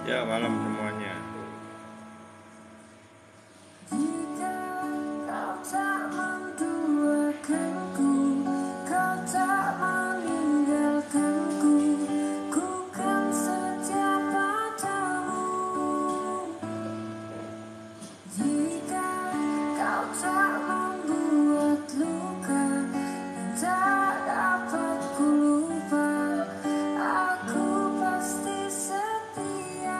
Ya, malam semuanya. Jika kau tak menduakanku, kau tak meninggalkanku, ku kan setia padamu. Jika kau tak membuat luka dan tak dapat ku lupa, aku pasti setia.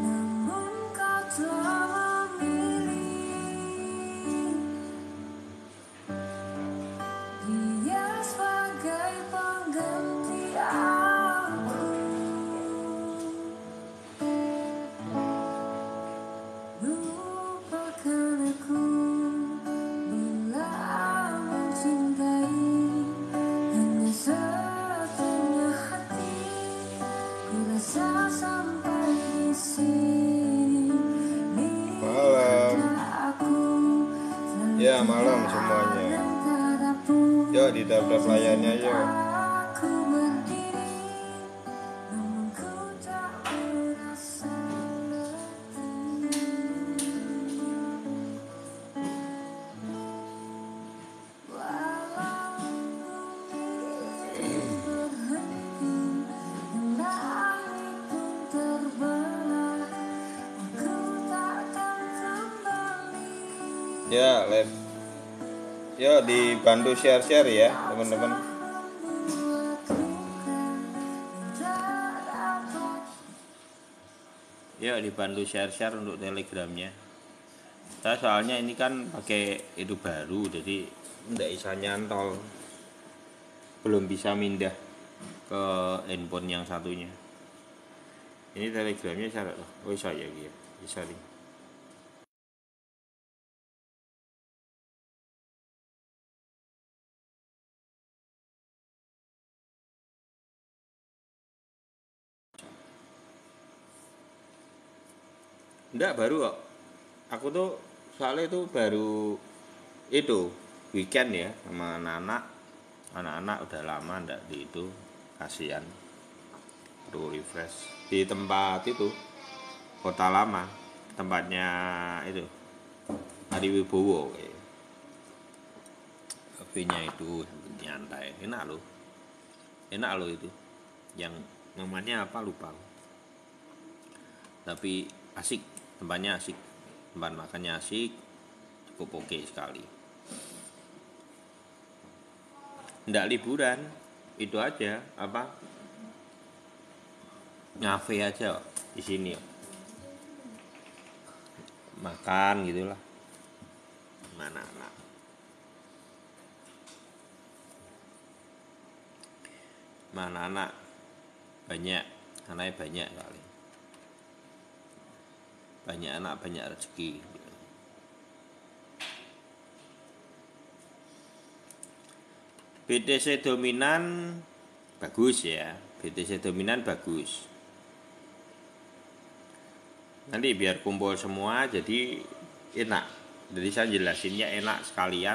Namun kau telah memilih dia sebagai pengganti aku. Lupakan aku bila mencintai, hanya satunya hati ku rasa sampai di sini. Malam. Ya, malam semuanya. Yo, di tab-tab layarnya yo. Aku berdiri, namun ku tak merasa letih. Walau bumi berhenti dan langit pun terbelah, aku takkan kembali. Ya, live. Yo, dibantu share-share ya, teman-teman. Ya, dibantu share-share untuk telegramnya. Saya soalnya ini kan pakai itu baru, jadi nggak bisa nyantol, belum bisa mindah ke handphone yang satunya. Ini telegramnya cara, oh saya gitu, bisa nih. Enggak, baru kok. Aku tuh soalnya itu baru itu weekend ya sama anak-anak udah lama enggak di itu, kasihan, perlu refresh di tempat itu, kota lama, tempatnya itu Ari Wibowo kayak kafenya itu nyantai, enak loh itu, yang namanya apa lupa, tapi asik, tempatnya asik, tempat makannya asik, cukup oke sekali. Nggak liburan, itu aja apa, ngafe aja kok, di sini kok. Makan gitulah, mana anak banyak, anaknya banyak kali, banyak anak banyak rezeki. BTC dominan bagus ya, BTC dominan bagus. Nanti biar kumpul semua jadi enak. Jadi saya jelasinnya enak sekalian.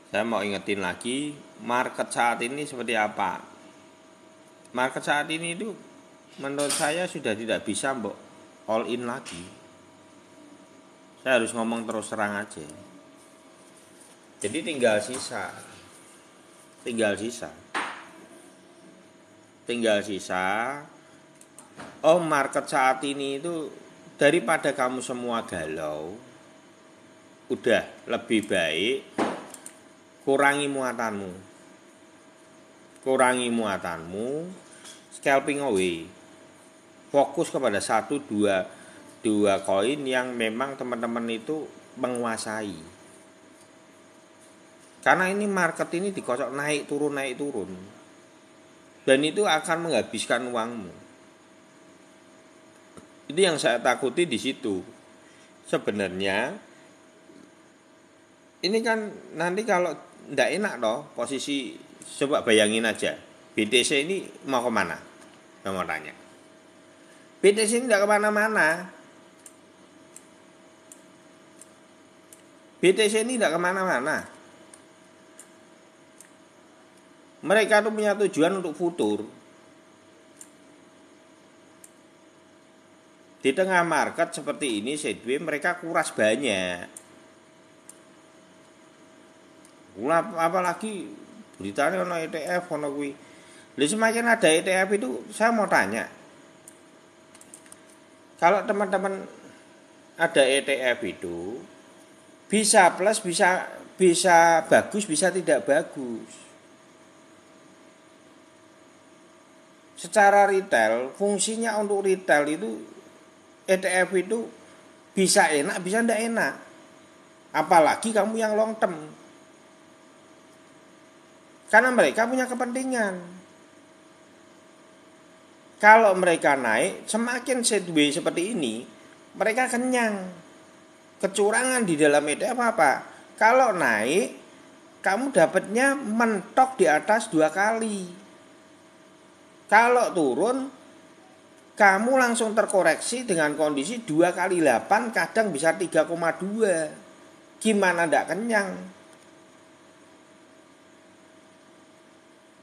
Saya mau ingetin lagi market saat ini seperti apa. Market saat ini itu menurut saya sudah tidak bisa mbok all in lagi. Saya harus ngomong terus terang aja. Jadi tinggal sisa. Oh, market saat ini itu daripada kamu semua galau, udah lebih baik kurangi muatanmu, scalping away, fokus kepada satu dua koin yang memang teman-teman itu menguasai. Karena ini market ini dikocok naik turun, dan itu akan menghabiskan uangmu. Itu yang saya takuti di situ. Sebenarnya ini kan nanti kalau ndak enak toh posisi, coba bayangin aja, BTC ini mau kemana? Saya mau tanya. BTC ini ndak kemana-mana. BTC ini ndak kemana-mana. Mereka tuh punya tujuan untuk futur. Di tengah market seperti ini sideways mereka kuras banyak. Apalagi beritanya ono ETF ono kuwi. Lalu semakin ada ETF itu saya mau tanya. Kalau teman-teman ada ETF itu bisa plus bisa bagus bisa tidak bagus. Secara retail, fungsinya untuk retail itu ETF itu bisa enak, bisa tidak enak. Apalagi kamu yang long term. Karena mereka punya kepentingan. Kalau mereka naik, semakin sideways seperti ini, mereka kenyang. Kecurangan di dalam ETF apa? Kalau naik, kamu dapatnya mentok di atas 2 kali. Kalau turun, kamu langsung terkoreksi dengan kondisi 2 kali 8, kadang bisa 3,2. Gimana ndak kenyang?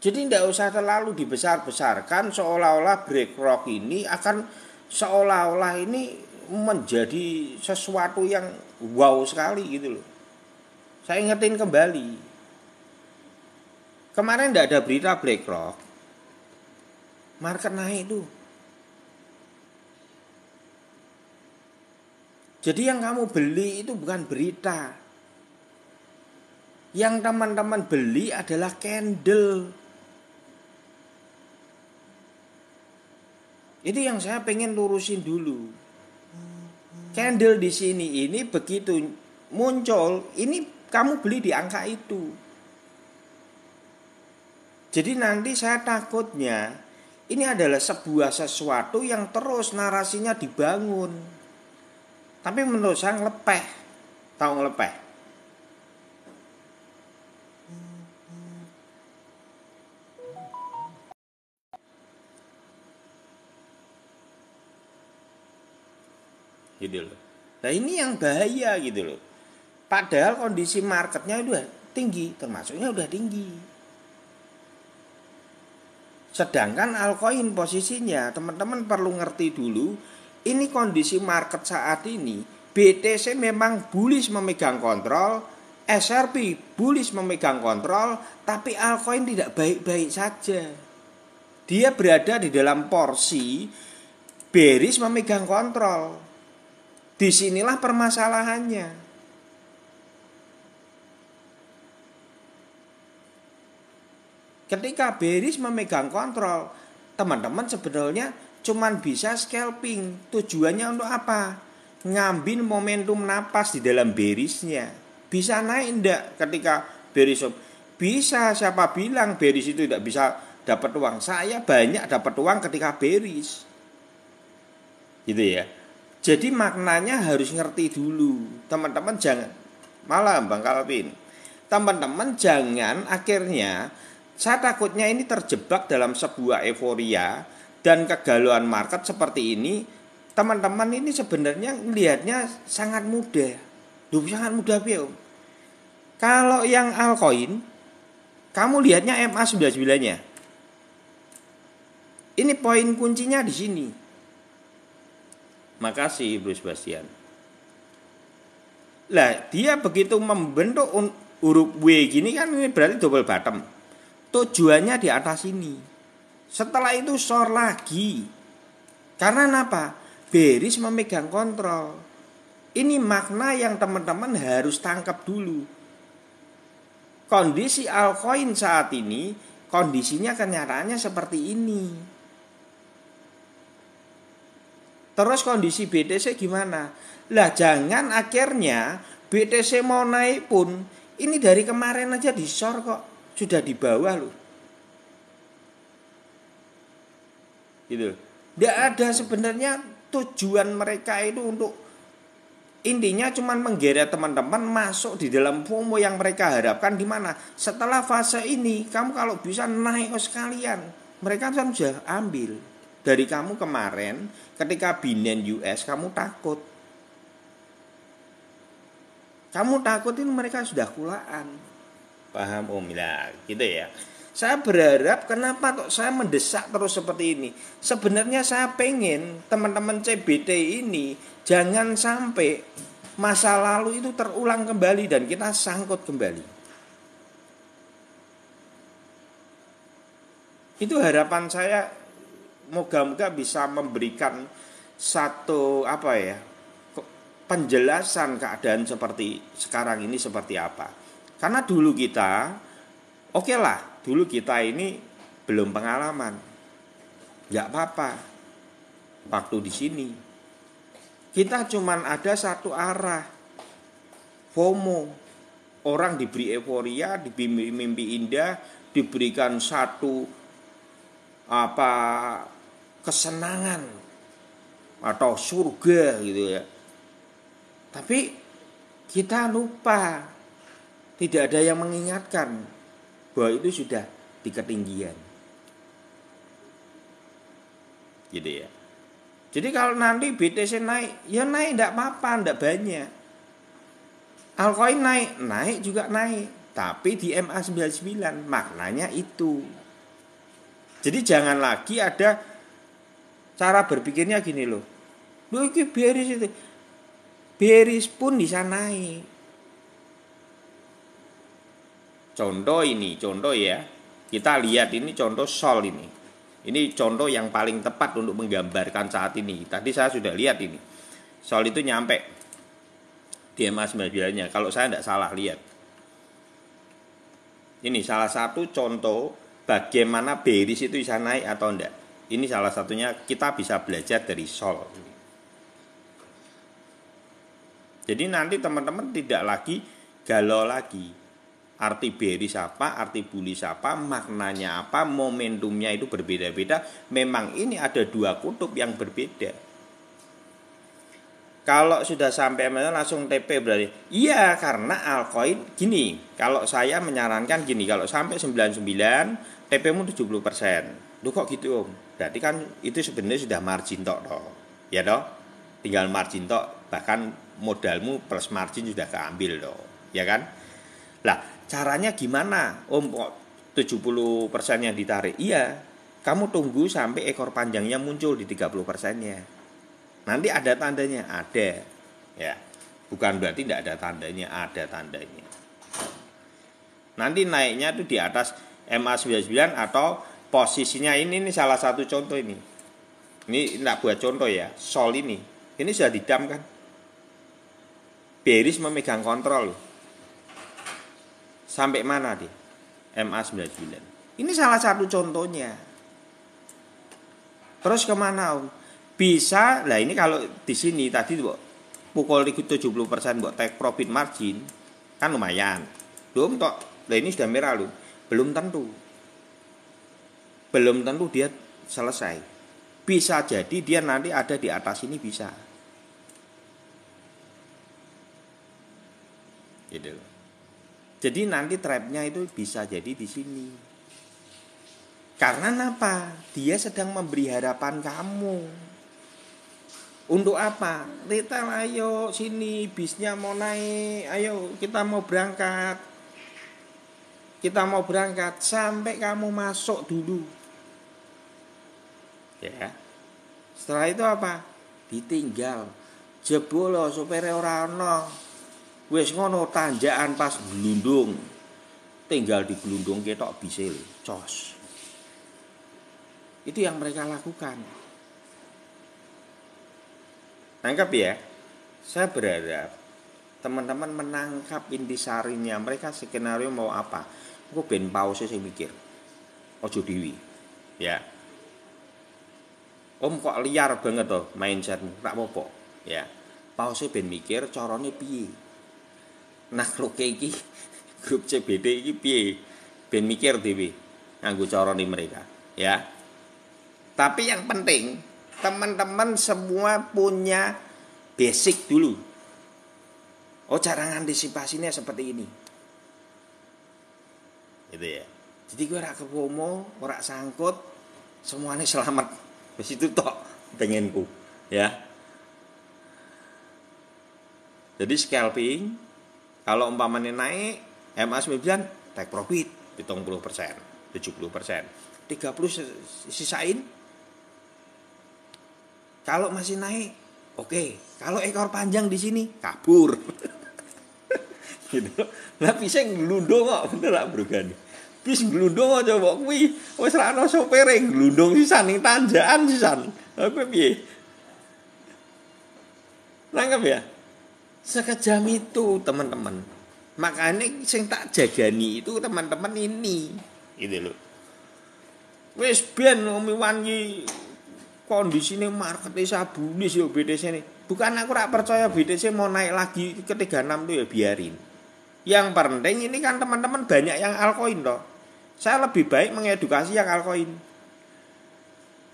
Jadi tidak usah terlalu dibesar-besarkan seolah-olah BlackRock ini akan seolah-olah ini menjadi sesuatu yang wow sekali gitu loh. Saya ingetin kembali. Kemarin tidak ada berita BlackRock. Market naik tuh. Jadi yang kamu beli itu bukan berita. Yang teman-teman beli adalah candle. Itu yang saya pengen lurusin dulu. Candle di sini ini begitu muncul, ini kamu beli di angka itu. Jadi nanti saya takutnya ini adalah sebuah sesuatu yang terus narasinya dibangun. Tapi menurut saya ngelepeh. Tahu ngelepeh? Gitu loh. Nah ini yang bahaya gitu loh. Padahal kondisi marketnya udah tinggi, termasuknya udah tinggi. Sedangkan altcoin posisinya teman-teman perlu ngerti dulu. Ini kondisi market saat ini. BTC memang bullish memegang kontrol, SRP bullish memegang kontrol, tapi altcoin tidak baik-baik saja. Dia berada di dalam porsi bearish memegang kontrol. Disinilah permasalahannya. Ketika bearish memegang kontrol, teman-teman sebenarnya cuman bisa scalping. Tujuannya untuk apa? Ngambil momentum napas di dalam bearishnya. Bisa naik enggak ketika bearish? Bisa. Siapa bilang bearish itu tidak bisa dapat uang? Saya banyak dapat uang ketika bearish. Gitu ya. Jadi maknanya harus ngerti dulu. Teman-teman jangan, malah Bang Kalvin, teman-teman jangan akhirnya, saya takutnya ini terjebak dalam sebuah euforia dan kegalauan market seperti ini. Teman-teman ini sebenarnya melihatnya sangat mudah. Sangat mudah Om. Kalau yang altcoin, kamu lihatnya MA99-nya. Ini poin kuncinya di sini. Makasih Bro Sebastian. Lah dia begitu membentuk huruf W gini kan ini berarti double bottom. Tujuannya di atas ini. Setelah itu short lagi. Karena apa? Bearish memegang kontrol. Ini makna yang teman-teman harus tangkap dulu. Kondisi altcoin saat ini, kondisinya kenyataannya seperti ini. Terus kondisi BTC gimana? Lah jangan akhirnya BTC mau naik pun ini dari kemarin aja di short kok. Sudah di bawah loh. Gitu. Tidak ada sebenarnya tujuan mereka itu untuk intinya cuma menggeret teman-teman masuk di dalam FOMO yang mereka harapkan di mana? Setelah fase ini kamu kalau bisa naik sekalian. Mereka kan sudah ambil. Dari kamu kemarin ketika Binance US kamu takut. Kamu takut ini mereka sudah kulaan. Paham Om? Nah, gitu ya. Saya berharap kenapa kok saya mendesak terus seperti ini. Sebenarnya saya pengen teman-teman CBT ini jangan sampai masa lalu itu terulang kembali dan kita sangkut kembali. Itu harapan saya, moga-moga bisa memberikan satu penjelasan keadaan seperti sekarang ini seperti apa. Karena dulu kita, oke lah, dulu kita ini belum pengalaman, nggak apa-apa. Waktu di sini kita cuman ada satu arah, FOMO. Orang diberi euforia, diberi mimpi indah, diberikan satu kesenangan atau surga gitu ya. Tapi kita lupa, tidak ada yang mengingatkan bahwa itu sudah di ketinggian. Gitu ya. Jadi kalau nanti BTC naik, ya naik enggak apa-apa, enggak banyak. Altcoin naik juga naik, tapi di MA99 maknanya itu. Jadi jangan lagi ada cara berpikirnya gini loh. Loh ini bearish itu. Bearish pun bisa naik. Contoh ya. Kita lihat ini contoh Sol ini. Ini contoh yang paling tepat untuk menggambarkan saat ini. Tadi saya sudah lihat ini. Sol itu nyampe di MA99-nya. Kalau saya tidak salah lihat. Ini salah satu contoh bagaimana bearish itu bisa naik atau enggak. Ini salah satunya kita bisa belajar dari Sol. Jadi nanti teman-teman tidak lagi galau lagi. Arti bearish apa, arti bullish apa, maknanya apa, momentumnya itu berbeda-beda. Memang ini ada dua kutub yang berbeda. Kalau sudah sampai langsung TP berarti. Iya, karena altcoin gini. Kalau saya menyarankan gini, kalau sampai 99 TP-mu 70%. Loh kok gitu Om? Berarti kan itu sebenarnya sudah margin tok toh. Ya toh? Tinggal margin tok, bahkan modalmu plus margin sudah keambil toh. Ya kan? Lah, caranya gimana? Om kok 70%-nya ditarik? Iya. Kamu tunggu sampai ekor panjangnya muncul di 30%-nya. Nanti ada tandanya, ada. Ya. Bukan berarti tidak ada tandanya, ada tandanya. Nanti naiknya itu di atas MA99 atau posisinya ini salah satu contoh ini. Ini tidak buat contoh ya, Sol ini. Ini sudah didam kan. Bearish memegang kontrol. Sampai mana dia? MA99. Ini salah satu contohnya. Terus kemana Om? Bisa, lah ini kalau di sini tadi pukul 70% buat take profit margin kan lumayan. Belum tok, lah ini sudah merah loh. Belum tentu dia selesai. Bisa jadi dia nanti ada di atas ini bisa. Gitu. Jadi nanti trapnya itu bisa jadi di sini. Karena apa? Dia sedang memberi harapan kamu. Untuk apa? Retail ayo sini, bisnya mau naik, ayo kita mau berangkat. Kita mau berangkat sampai kamu masuk dulu. Ya. Setelah itu apa? Ditinggal. Jebolo supaya ora ono. Wis ngono tanjakan pas glundung. Tinggal di glundung ketok bisil, cos. Itu yang mereka lakukan. Nangkap ya? Saya berharap teman-teman menangkap intisarinya. Mereka skenario mau apa? Kok ben pause sing mikir. Ojo dewi. Ya. Om kok liar banget toh mindsetmu, tak apa-apa. Ya. Pause ben mikir carane piye. Nah, lho iki grup CBD iki piye? Ben mikir dhewe nganggo carane mereka, ya. Tapi yang penting teman-teman semua punya basic dulu. Oh, cara antisipasinya seperti ini. Gitu ya. Jadi gue ora kepomo, ora sangkut, semuanya selamat. Wis itu tok pengenku, ya. Jadi scalping kalau umpamanya naik MA9 take profit 70%. 70%. 30 sisain. Kalau masih naik, oke. Kalau ekor panjang di sini kabur. Gitu. Lah bisa nglundung kok bener lah Brogani. Bis nglundung aja coba kuwi wis ra ono sopere nglundung sisan ning tanjakan sisan. Lah kowe piye? Nangkep ya? Sekejam itu teman-teman. Makanya sing tak jagani itu teman-teman ini. Gitu loh. Wis ben omiwan iki kondisine markete sabunis yo BTC ini. Bukan aku rak percaya BTC mau naik lagi ke 36 tuh ya biarin. Yang penting ini kan teman-teman banyak yang altcoin toh. Saya lebih baik mengedukasi yang altcoin.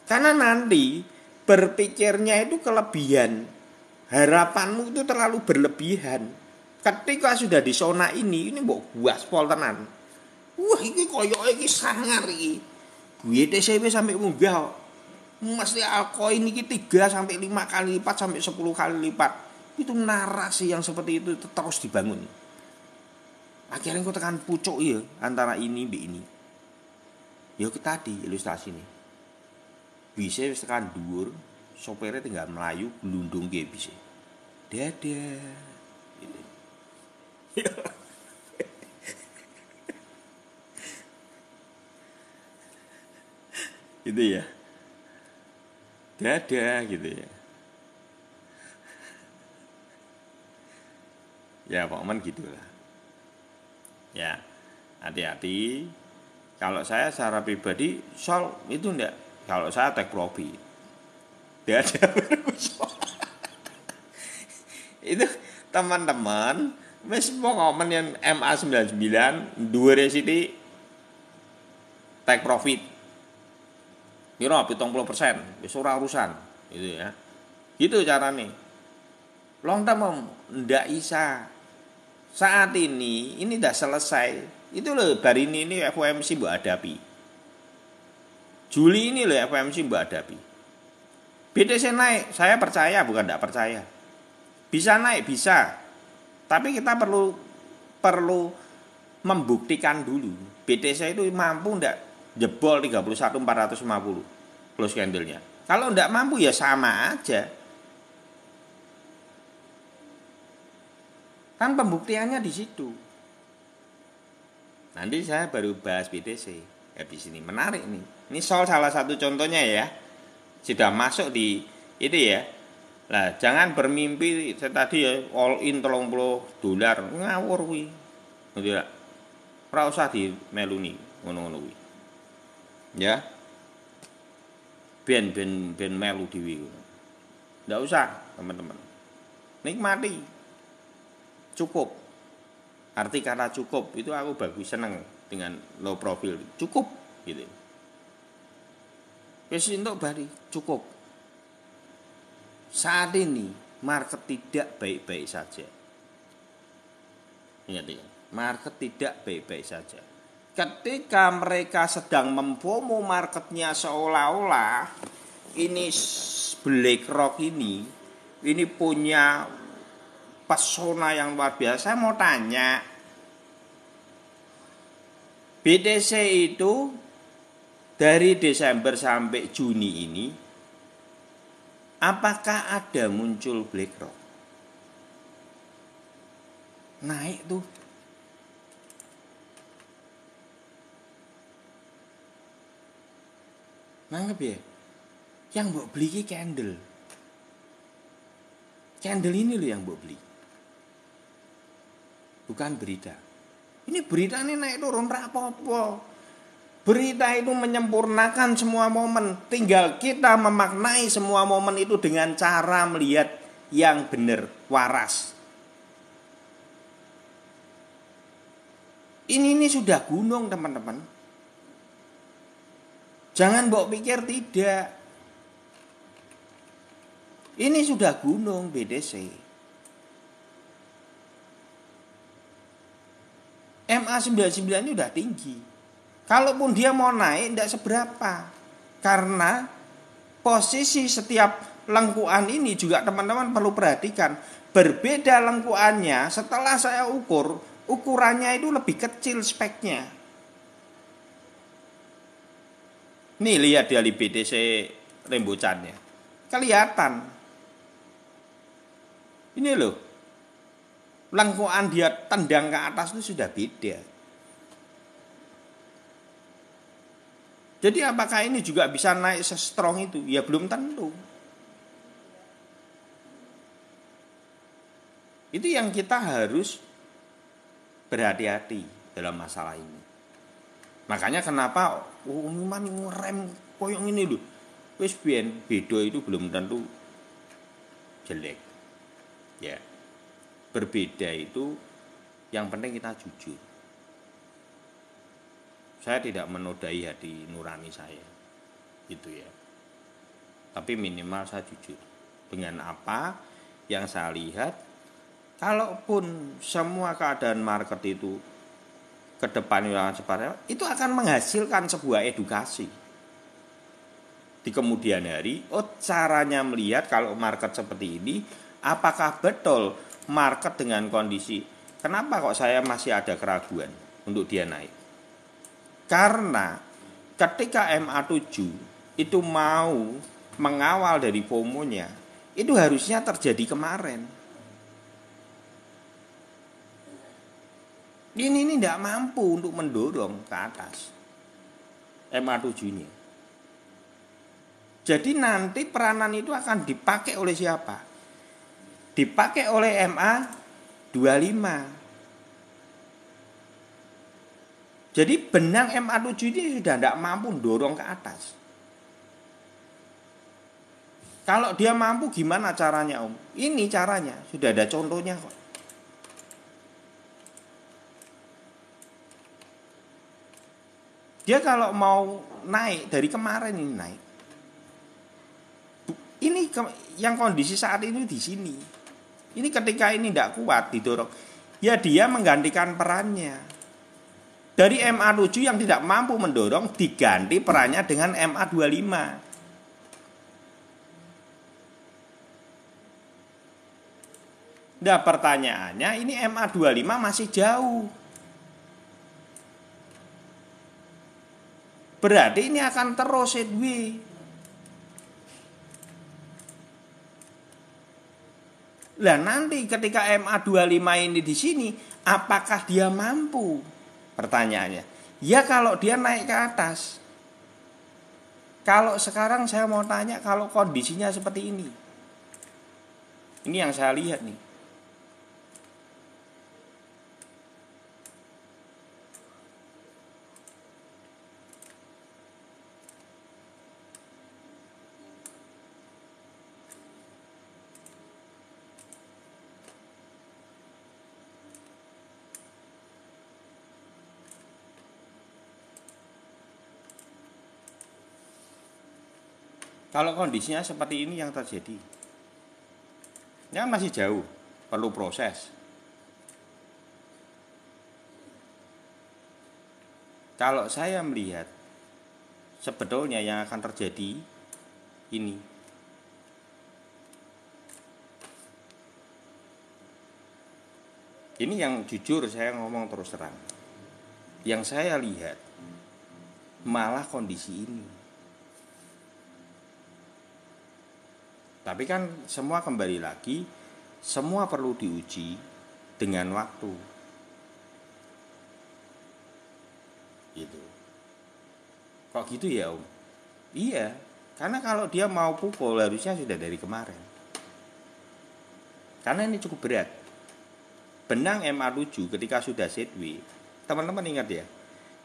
Karena nanti berpikirnya itu kelebihan. Harapanmu itu terlalu berlebihan. Ketika sudah di zona ini mbok gaspol tenan. Wah, iki koyoke iki sangar iki. BTC wis sampai munggah. Mesti altcoin iki 3 sampai 5 kali lipat sampai 10 kali lipat. Itu narasi yang seperti itu terus dibangun. Akhirnya kau tekan pucuk ya antara ini mbek ini. Ya tadi ilustrasi nih. Bisa wis tekan dhuwur, sopirnya tinggal melayu glundung ge bisa. Dadah. Gitu. Gitu ya. Dadah gitu ya. Ya pokoknya gitulah. Ya, hati-hati. Kalau saya secara pribadi, sol itu enggak. Kalau saya take profit. Dia ada itu teman-teman, wis mau ngomong yang MA99 dua resiti take profit. Kira 70%, wis ora urusan, gitu ya. Gitu carane. Long term ndak bisa. Saat ini udah selesai. Itu loh hari ini FOMC mbok hadapi. Juli ini loh FOMC mbok hadapi. BTC naik, saya percaya bukan enggak percaya. Bisa naik, bisa. Tapi kita perlu membuktikan dulu. BTC itu mampu enggak jebol 31.450 close candle-nya. Kalau enggak mampu ya sama aja. Kan pembuktiannya di situ. Nanti saya baru bahas BTC. Habis ini menarik nih. Ini soal salah satu contohnya ya. Sudah masuk di itu ya. Lah, jangan bermimpi saya tadi ya all in $30 ngawur kuwi. Gitu ya. Ora usah dimeluni ngono-ngono kuwi. Ya. Ben melu dhewe. Enggak usah, teman-teman. Nikmati. Cukup. Arti kata cukup itu aku bagus seneng dengan low profile. Cukup gitu. Wis entuk bari cukup. Saat ini market tidak baik-baik saja. Ingat ya, market tidak baik-baik saja. Ketika mereka sedang mempromo marketnya seolah-olah ini BlackRock ini punya pesona yang luar biasa. Saya mau tanya, BTC itu dari Desember sampai Juni ini apakah ada muncul BlackRock? Naik tuh. Nanggep ya? Yang mbok beli ki candle. Candle ini loh yang mbok beli. Bukan berita. Ini berita ini naik turun rapopo. Berita itu menyempurnakan semua momen. Tinggal kita memaknai semua momen itu dengan cara melihat yang benar, waras. Ini sudah gunung teman-teman. Jangan mbok pikir tidak. Ini sudah gunung BTC. MA99 ini udah tinggi. Kalaupun dia mau naik tidak seberapa. Karena posisi setiap lengkuan ini juga teman-teman perlu perhatikan. Berbeda lengkuannya setelah saya ukur, ukurannya itu lebih kecil speknya. Nih lihat dia di BTC rembucannya. Kelihatan. Ini loh. Lengkuan dia tendang ke atas itu sudah beda. Jadi apakah ini juga bisa naik se-strong itu? Ya belum tentu. Itu yang kita harus berhati-hati dalam masalah ini. Makanya kenapa umuman ngerem koyong ini loh. Wis biyen beda itu belum tentu jelek. Ya. Berbeda itu yang penting kita jujur. Saya tidak menodai hati nurani saya. Gitu ya. Tapi minimal saya jujur dengan apa yang saya lihat. Kalaupun semua keadaan market itu ke depan itu akan menghasilkan sebuah edukasi di kemudian hari. Caranya melihat kalau market seperti ini, apakah betul market dengan kondisi kenapa kok saya masih ada keraguan untuk dia naik? Karena ketika MA7 itu mau mengawal dari FOMO-nya, itu harusnya terjadi kemarin. Ini tidak mampu untuk mendorong ke atas MA7 ini. Jadi nanti peranan itu akan dipakai oleh siapa? Dipakai oleh MA25. Jadi benang MA7 ini sudah tidak mampu mendorong ke atas. Kalau dia mampu gimana caranya Om? Ini caranya, sudah ada contohnya kok. Dia kalau mau naik dari kemarin ini naik. Ini yang kondisi saat ini di sini. Ini ketika ini tidak kuat didorong, ya dia menggantikan perannya. Dari MA7 yang tidak mampu mendorong diganti perannya dengan MA25. Nah pertanyaannya ini MA25 masih jauh. Berarti ini akan terus sideways. Lah nanti ketika MA25 ini di sini, apakah dia mampu? Pertanyaannya. Ya kalau dia naik ke atas. Kalau sekarang saya mau tanya kalau kondisinya seperti ini. Ini yang saya lihat nih. Kalau kondisinya seperti ini yang terjadi, ya masih jauh, perlu proses. Kalau saya melihat sebetulnya yang akan terjadi ini, yang jujur saya ngomong terus terang. Yang saya lihat malah kondisi ini. Tapi kan semua kembali lagi, semua perlu diuji dengan waktu. Gitu. Kok gitu ya Om? Iya, karena kalau dia mau pukul harusnya sudah dari kemarin. Karena ini cukup berat. Benang MA7 ketika sudah sideways, teman-teman ingat ya,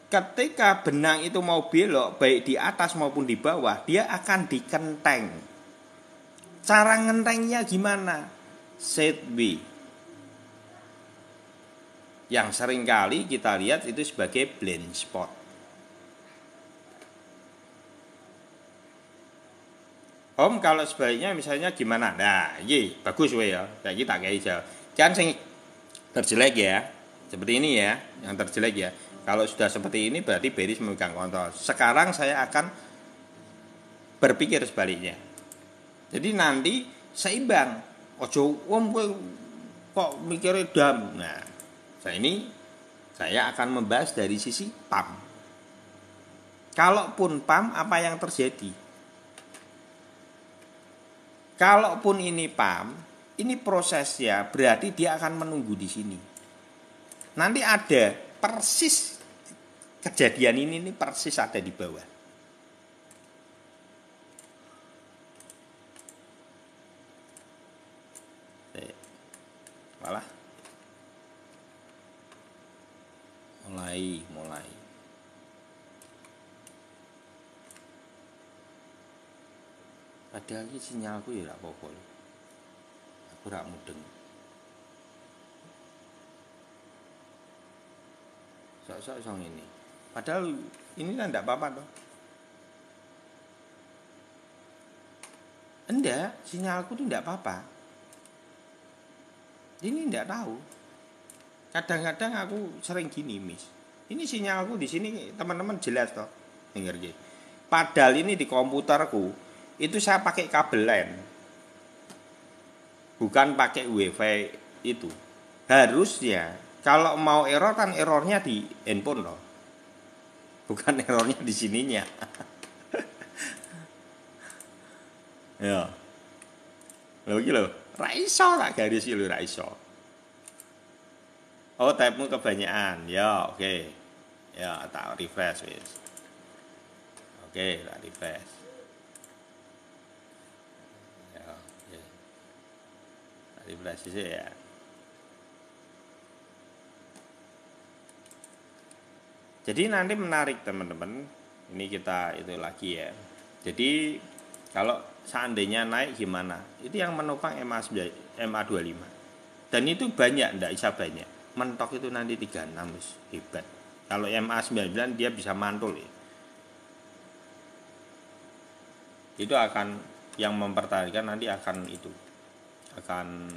ketika benang itu mau belok baik di atas maupun di bawah, dia akan dikenteng. Cara ngentengnya gimana? Sideways. Yang sering kali kita lihat itu sebagai blind spot. Om kalau sebaliknya misalnya gimana? Nah, iya bagus we ya. Kayak kita kayak hijau. Kan sing terjelek ya. Seperti ini ya, yang terjelek ya. Kalau sudah seperti ini berarti bearish memegang kontrol. Sekarang saya akan berpikir sebaliknya. Jadi nanti seimbang. Ojo Om kok mikirnya dam. Nah, saya akan membahas dari sisi PAM. Kalaupun pam, apa yang terjadi? Kalaupun ini pam, ini prosesnya berarti dia akan menunggu di sini. Nanti ada persis kejadian ini persis ada di bawah. Malah mulai. Padahal ini sinyalku ya ora apa-apa. Aku ora mudeng. Sok-sok ini. Padahal ini kan enggak apa-apa toh. Enggak, sinyalku tuh enggak apa-apa. Ini enggak tahu. Kadang-kadang aku sering gini, Miss. Ini sinyalku di sini teman-teman jelas toh. Dengar gitu. Padahal ini di komputerku itu saya pakai kabel LAN. Bukan pakai WiFi itu. Harusnya kalau mau error kan errornya di handphone loh. Bukan errornya di sininya. Ya. Lho iki lho, ra iso tak garis iki lho ra iso. Oh, tabmu kebanyakan. Ya, oke. Ya, tak refresh wis. Oke, tak refresh. Ya, oke. Tak refresh sih ya. Jadi nanti menarik teman-teman. Ini kita itu lagi ya. Jadi kalau seandainya naik gimana? Itu yang menopang MA25. Dan itu banyak, enggak bisa banyak. Mentok itu nanti 36 hebat. Kalau MA99 dia bisa mantul ya. Itu akan yang mempertahankan nanti akan itu. Akan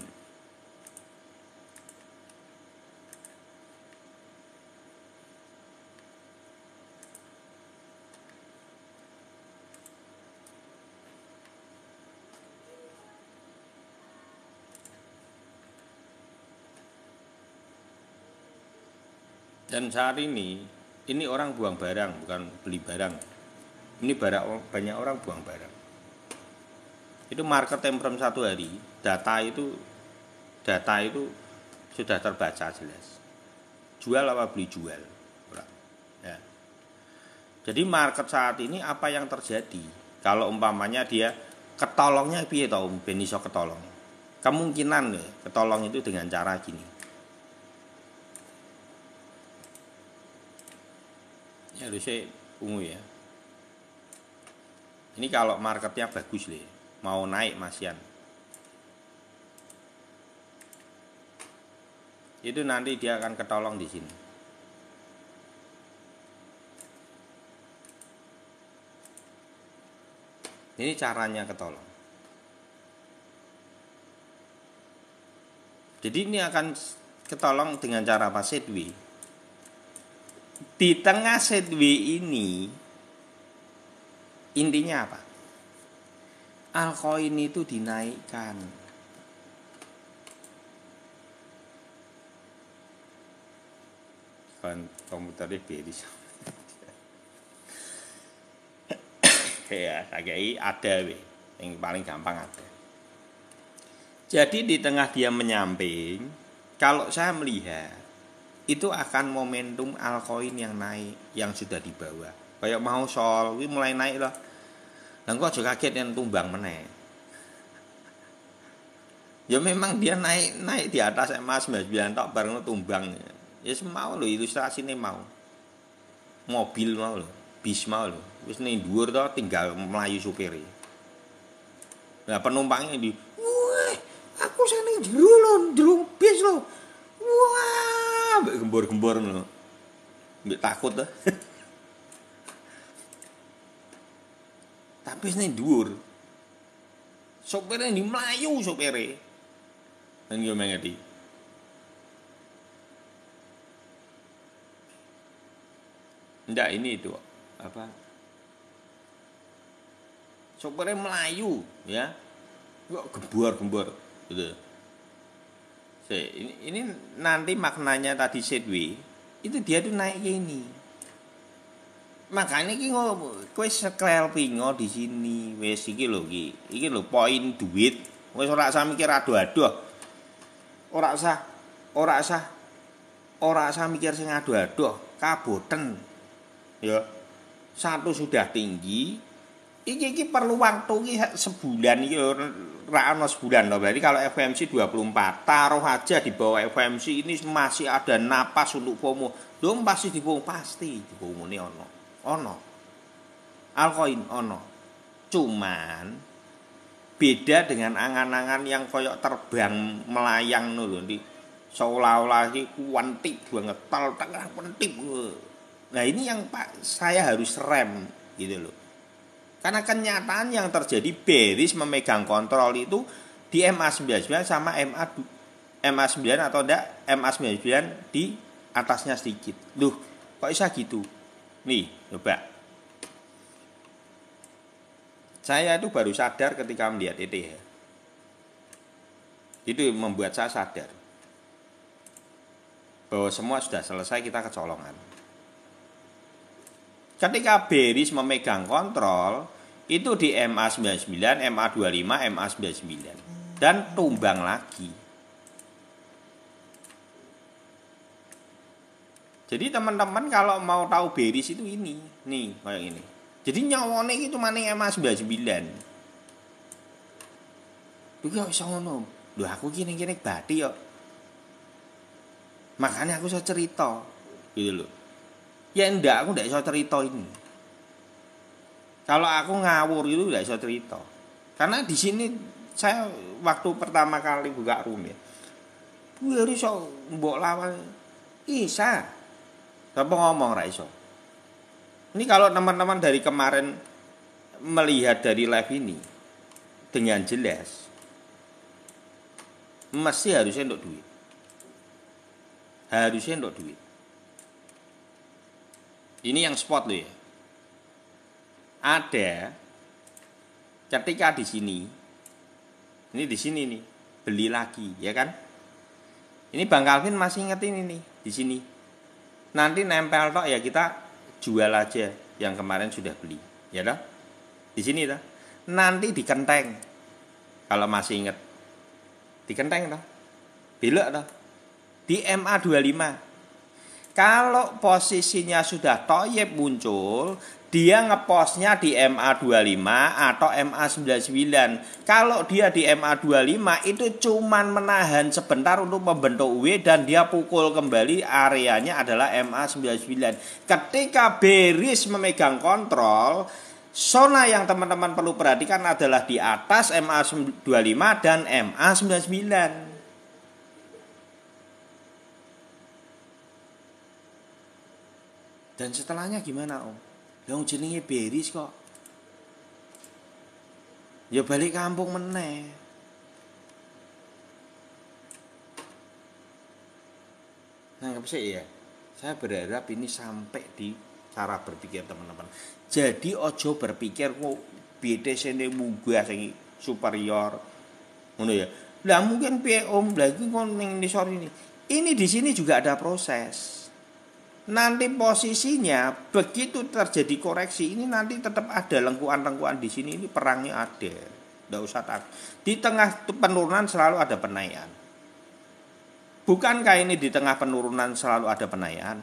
dan saat ini orang buang barang bukan beli barang. Ini banyak orang buang barang. Itu market time frame 1 hari, data itu sudah terbaca jelas. Jual apa beli jual. Ya. Jadi market saat ini apa yang terjadi? Kalau umpamanya dia ketolongnya piye to ben iso ketolong. Kemungkinan ya, ketolong itu dengan cara gini. Ya harusnya ungu ya. Ini kalau marketnya bagus deh, mau naik masian. Itu nanti dia akan ketolong di sini. Ini caranya ketolong. Jadi ini akan ketolong dengan cara apa? Sideways. Di tengah sideways ini intinya apa? Altcoin itu dinaikkan. Kan komputernya beris. Ya, kayak ada yang paling gampang ada. Jadi di tengah dia menyamping, kalau saya melihat itu akan momentum altcoin yang naik, yang sudah di bawah. Kayak mau sol, ini mulai naik lah. Dan kok juga kaget yang tumbang meneh. Ya memang dia naik di atas MA99 tok bareng tumbang. Ya semau lho ilustrasine mau. Mobil mau lho, bis mau lho. Wis ning dhuwur to tinggal melayu supire. Nah penumpangnya di, "Wah, aku sane jero lho, jero bis lho." Wah, mbek gembor-gembor ngono. Mbek takut to. Tapi ning dhuwur. Sopire ndi mlayu sopire. Nang yo mengeti. Ndak ini itu apa? Sopire melayu ya. Kok gembor-gembor gitu. Ini nanti maknanya tadi sideways itu dia tuh naik ini. Makanya iki kowe sekel pingo di sini. Wis iki lho iki. Iki lho poin duit. Wis ora usah mikir ado-ado. Ora usah ora usah ora usah mikir sing ado-ado, kaboten. Ya. Satu sudah tinggi. Iki perlu waktu iki sebulan iki ora ono sebulan loh. Berarti kalau FMC 24, taruh aja di bawah FMC ini masih ada napas untuk FOMO. Dong pasti di FOMO, pasti di FOMO ini ono. Ono. Altcoin ono. Cuman beda dengan angan-angan yang koyok terbang melayang lho ndi. Seolah-olah iki kuantik banget, tengah pentip. Nah, ini yang Pak saya harus rem gitu loh. Karena kenyataan yang terjadi bearish memegang kontrol itu di MA99 sama MA9 atau enggak MA99 di atasnya sedikit. Loh, kok bisa gitu? Nih, coba. Saya itu baru sadar ketika melihat ETH. Itu membuat saya sadar bahwa semua sudah selesai, kita kecolongan. Ketika bearish memegang kontrol, itu di MA99, MA25, MA99 dan tumbang lagi. Jadi teman-teman kalau mau tahu bearish itu ini, nih kayak ini. Jadi nyawone itu maning MA99. Duh kok iso ngono. Lho aku kene-kene bathi yo. Makanya aku iso cerita gitu loh. Ya enggak, aku enggak iso cerita ini. Kalau aku ngawur itu enggak iso cerita. Karena di sini saya waktu pertama kali buka room ya. Gue iso mbok lawan Isa. Apa ngomong ra iso. Ini kalau teman-teman dari kemarin melihat dari live ini dengan jelas mesti harusnya untuk duit. Harusnya untuk duit. Ini yang spot loh ya. Ada ketika di sini. Ini di sini nih, beli lagi, ya kan? Ini Bang Calvin masih ingetin ini di sini. Nanti nempel tok ya kita jual aja yang kemarin sudah beli, ya toh? Di sini toh. Nanti dikenteng. Kalau masih inget. Dikenteng toh. Belok toh. Di MA25. Kalau posisinya sudah toyib muncul, dia ngepostnya di MA25 atau MA99. Kalau dia di MA25 itu cuman menahan sebentar untuk membentuk W dan dia pukul kembali, areanya adalah MA99. Ketika bearish memegang kontrol, zona yang teman-teman perlu perhatikan adalah di atas MA25 dan MA99. Dan setelahnya gimana Om? Yang jenenge bearish kok. Ya balik kampung meneh. Nangkep sih ya. Saya berharap ini sampai di cara berpikir teman-teman. Jadi ojo berpikir kok BTC ini munggah sing superior. Ngono ya. Lah mungkin piye Om, lagi kon ning nisor ini. Ini di sini juga ada proses. Nanti posisinya begitu terjadi koreksi ini nanti tetap ada lengkuan-lengkuan di sini, ini perangnya ada. Enggak usah takut. Di tengah penurunan selalu ada penaikan. Bukankah ini di tengah penurunan selalu ada penaikan?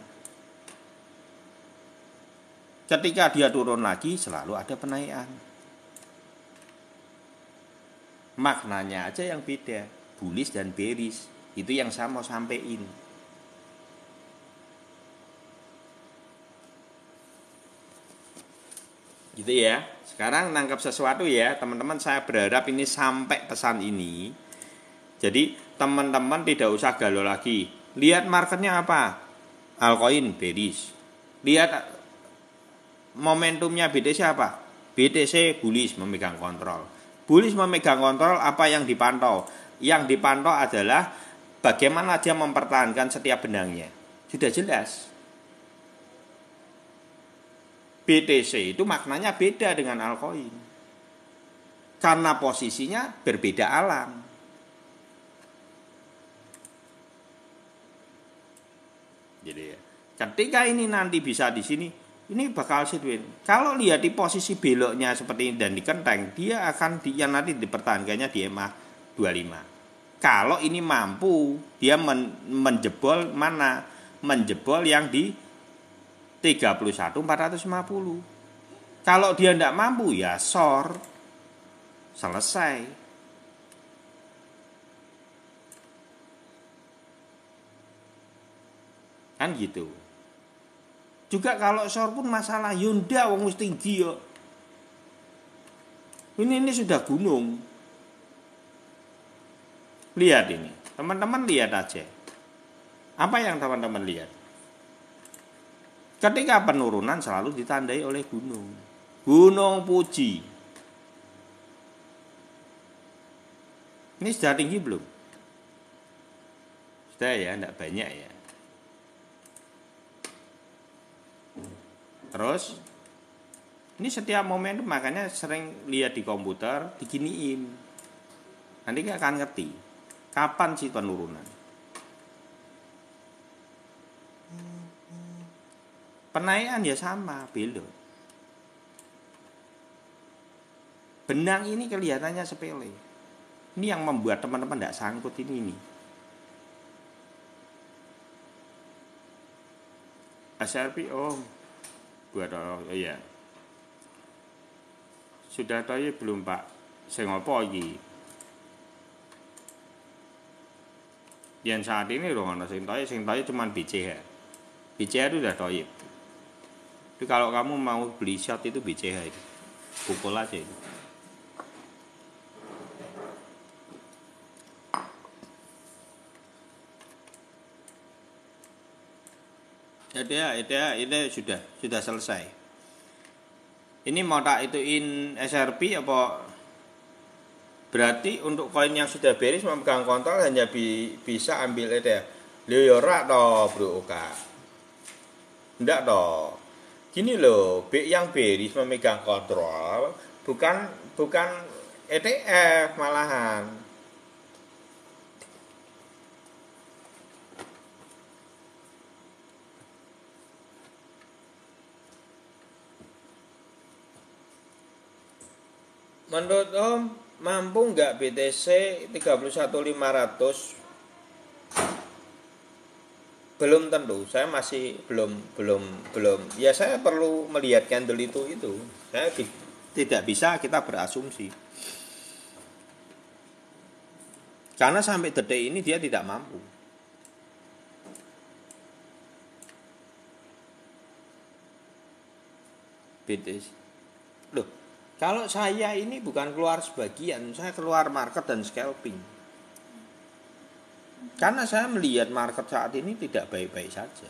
Ketika dia turun lagi selalu ada penaikan. Maknanya aja yang beda, bullish dan bearish. Itu yang saya mau sampein. Gitu ya. Sekarang nangkap sesuatu ya teman-teman, saya berharap ini sampai pesan ini. Jadi teman-teman tidak usah galau lagi. Lihat marketnya apa? Altcoin bearish. Lihat momentumnya BTC apa? BTC bullish memegang kontrol. Bullish memegang kontrol, apa yang dipantau? Yang dipantau adalah bagaimana dia mempertahankan setiap benangnya. Sudah jelas. BTC itu maknanya beda dengan altcoin. Karena posisinya berbeda alam. Jadi ya, ketika ini nanti bisa di sini, ini bakal sideways. Kalau lihat di posisi beloknya seperti ini dan dikenteng, dia akan yang nanti dipertahankannya di EMA 25. Kalau ini mampu, dia menjebol mana? Menjebol yang di 31.450. Kalau dia tidak mampu, ya short. Selesai. Kan gitu. Juga kalau short pun masalah yunda wong wis tinggi yo. Ini sudah gunung. Lihat ini. Teman-teman lihat aja. Apa yang teman-teman lihat? Ketika penurunan selalu ditandai oleh gunung. Gunung Fuji. Ini sudah tinggi belum? Sudah ya, enggak banyak ya. Terus ini setiap momentum makanya sering lihat di komputer diginiin. Nanti nggak akan ngerti kapan sih penurunan. Penaikan ya sama, belok. Benang ini kelihatannya sepele. Ini yang membuat teman-teman tidak sangkut ini. SRP buat iya. Sudah tahu belum Pak? Sing apa iki? Yang saat ini loh ana sing tahu cuma BCH. BCH itu udah toyib. Jadi kalau kamu mau beli shot itu BCH itu. Pukul aja itu. Ini sudah selesai. Ini mau tak ituin SRP apa? Berarti untuk koin yang sudah bearish memegang kontrol hanya bisa ambil ETA. Lho ora toh, Bro Oka. Enggak toh. Gini loh, yang bearish memegang kontrol bukan ETF malahan. Menurut Om, mampu nggak BTC 31.500? Belum tentu. Saya masih belum. Ya saya perlu melihat candle itu. Saya tidak bisa kita berasumsi. Karena sampai detik ini dia tidak mampu. BTC. Loh, kalau saya ini bukan keluar sebagian, saya keluar market dan scalping. Karena saya melihat market saat ini tidak baik-baik saja.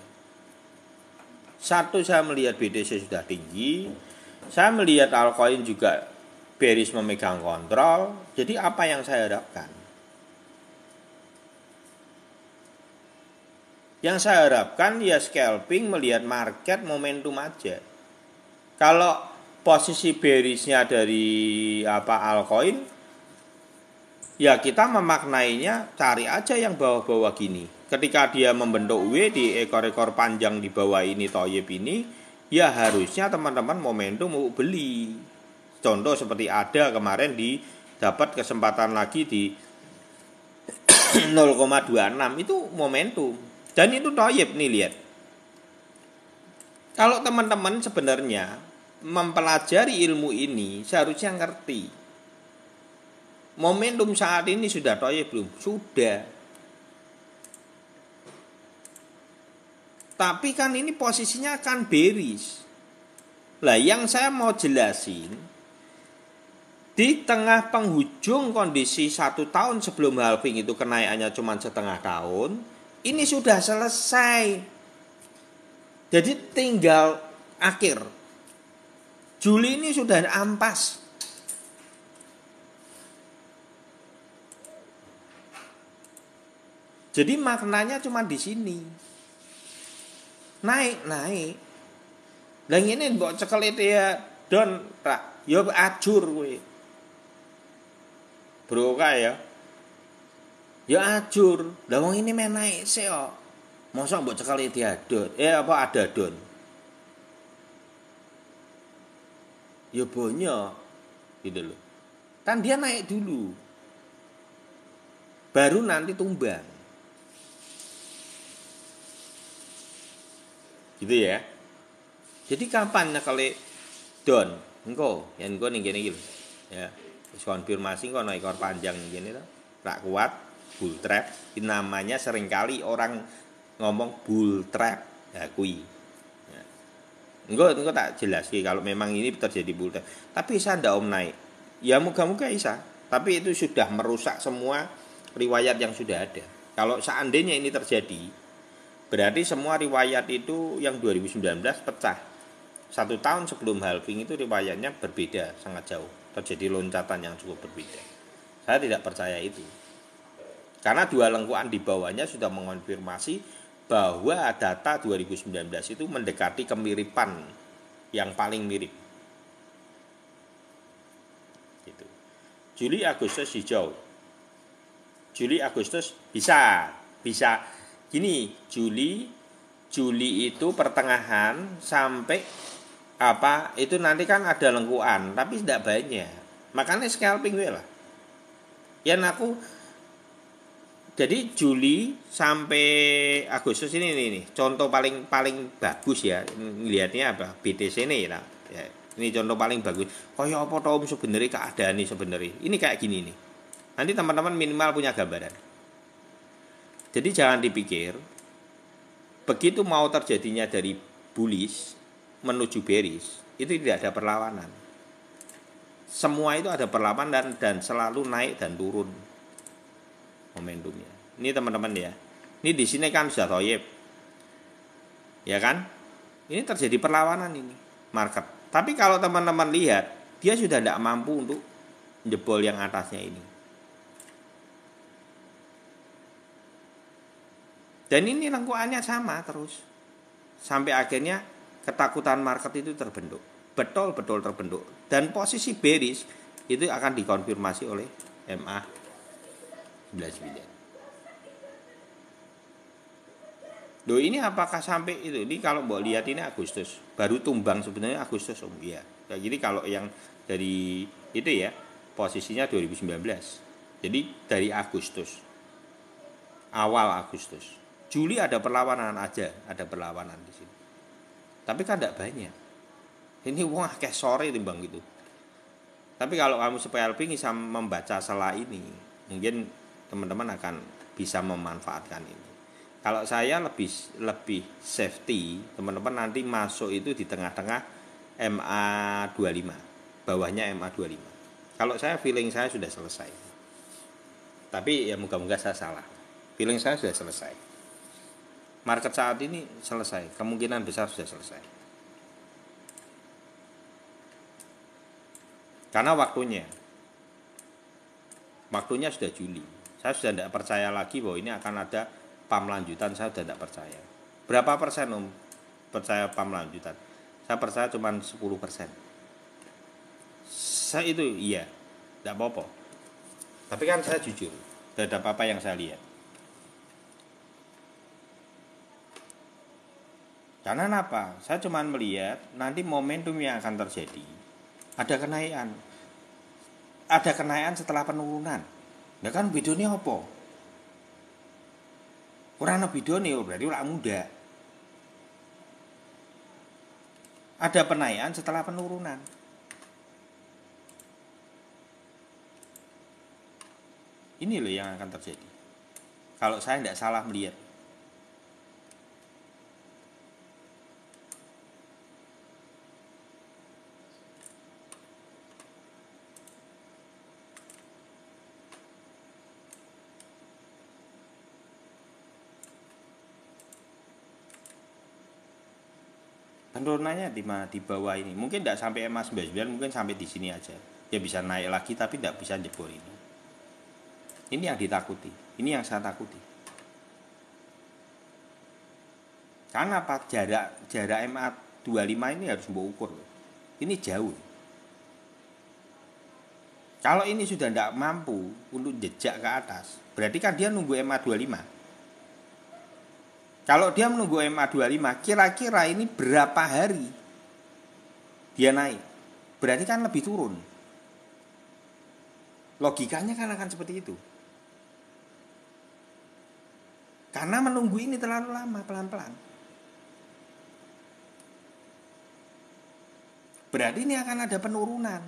Satu, saya melihat BTC sudah tinggi. Saya melihat altcoin juga bearish memegang kontrol. Jadi apa yang saya harapkan? Yang saya harapkan ya scalping melihat market momentum aja. Kalau posisi bearishnya dari altcoin, ya kita memaknainya cari aja yang bawah-bawah gini. Ketika dia membentuk W di ekor-ekor panjang di bawah ini toyib ini, ya harusnya teman-teman momentum mau beli. Contoh seperti ada kemarin dapat kesempatan lagi di 0,26 itu momentum. Dan itu toyib nih lihat. Kalau teman-teman sebenarnya mempelajari ilmu ini seharusnya ngerti. Momentum saat ini sudah toyib belum? Sudah. Tapi kan ini posisinya akan bearish. Lah yang saya mau jelasin, di tengah penghujung kondisi 1 tahun sebelum halving itu kenaikannya cuma setengah tahun, ini sudah selesai. Jadi tinggal akhir. Juli ini sudah ampas. Jadi maknanya cuma di sini. Naik. Lah ngene mbok cekel ya don rak, ya ajur kowe. Bro ya. Ya ajur. Lah wong ini men naik sik kok. Mosok mbok cekel diadon. Ada don. ya bonyok gitu loh. Kan dia naik dulu. Baru nanti tumbang. Gitu ya. Jadi kapan nyekeli don? Engko, yen engko ning kene iki lho. Ya. Wis konfirmasi engko ana ekor panjang ning kene to. Rak kuat bull trap. Ini namanya seringkali orang ngomong bull trap. Ya kuwi. Ya. Engko tak jelaski kalau memang ini terjadi bull trap. Tapi saya ndak om naik. Ya moga-moga bisa. Tapi itu sudah merusak semua riwayat yang sudah ada. Kalau seandainya ini terjadi, berarti semua riwayat itu yang 2019 pecah. 1 tahun sebelum halving itu riwayatnya berbeda, sangat jauh. Terjadi loncatan yang cukup berbeda. Saya tidak percaya itu. Karena dua lengkuan di bawahnya sudah mengonfirmasi bahwa data 2019 itu mendekati kemiripan yang paling mirip. Gitu. Juli Agustus hijau. Juli Agustus bisa. Gini, Juli itu pertengahan sampai itu nanti kan ada lengkuan, tapi tidak banyak. Makanya scalping gue lah. Yang aku jadi Juli sampai Agustus ini contoh paling bagus ya. Lihatnya apa? BTC ini lah. Ya, ini contoh paling bagus. Kaya apa tau sebenarnya keadaan ini sebenarnya. Ini kayak gini nih. Nanti teman-teman minimal punya gambaran. Jadi jangan dipikir begitu mau terjadinya dari bullish menuju bearish itu tidak ada perlawanan. Semua itu ada perlawanan dan selalu naik dan turun momentumnya. Ini teman-teman ya. Ini di sini kan sudah toyib. Ya kan? Ini terjadi perlawanan ini market. Tapi kalau teman-teman lihat, dia sudah tidak mampu untuk jebol yang atasnya ini. Dan ini lengkuannya sama terus. Sampai akhirnya ketakutan market itu terbentuk. Betul-betul terbentuk. Dan posisi bearish itu akan dikonfirmasi oleh MA 99. Loh ini apakah sampai itu? Ini kalau mau lihat ini Agustus. Baru tumbang sebenarnya Agustus. Iya. Jadi kalau yang dari itu ya, posisinya 2019. Jadi dari Agustus. Awal Agustus. Juli ada perlawanan aja, ada perlawanan di sini. Tapi kan tidak banyak. Ini wah kayak sore timbang gitu. Tapi kalau kamu scalping bisa membaca celah ini, mungkin teman-teman akan bisa memanfaatkan ini. Kalau saya lebih safety, teman-teman nanti masuk itu di tengah-tengah MA25, bawahnya MA25. Kalau saya feeling saya sudah selesai. Tapi ya moga-moga saya salah. Feeling saya sudah selesai. Market saat ini selesai, kemungkinan besar sudah selesai. Karena waktunya sudah Juli. Saya sudah tidak percaya lagi bahwa ini akan ada pump lanjutan, saya sudah tidak percaya. Berapa persen om percaya pump lanjutan? Saya percaya cuma 10%. Saya itu iya, tidak apa-apa. Tapi kan saya jujur terhadap apa yang saya lihat. Karena apa? Saya cuma melihat nanti momentum yang akan terjadi. Ada kenaikan. Ada kenaikan setelah penurunan. Ya kan bedanya apa? Kurang bedanya berarti orang muda. Ada penaikan setelah penurunan. Ini loh yang akan terjadi. Kalau saya tidak salah melihat. Penurunannya di bawah ini. Mungkin tidak sampai MA 99, mungkin sampai di sini aja. Dia bisa naik lagi tapi tidak bisa jebol ini. Ini yang ditakuti. Ini yang saya takuti. Karena apa? Jarak MA 25 ini harus mbok ukur. Ini jauh. Kalau ini sudah tidak mampu untuk jejak ke atas, berarti kan dia nunggu MA 25. Kalau dia menunggu MA 25, kira-kira ini berapa hari dia naik? berarti kan lebih turun. Logikanya kan akan seperti itu. Karena menunggu ini terlalu lama, pelan-pelan. Berarti ini akan ada penurunan.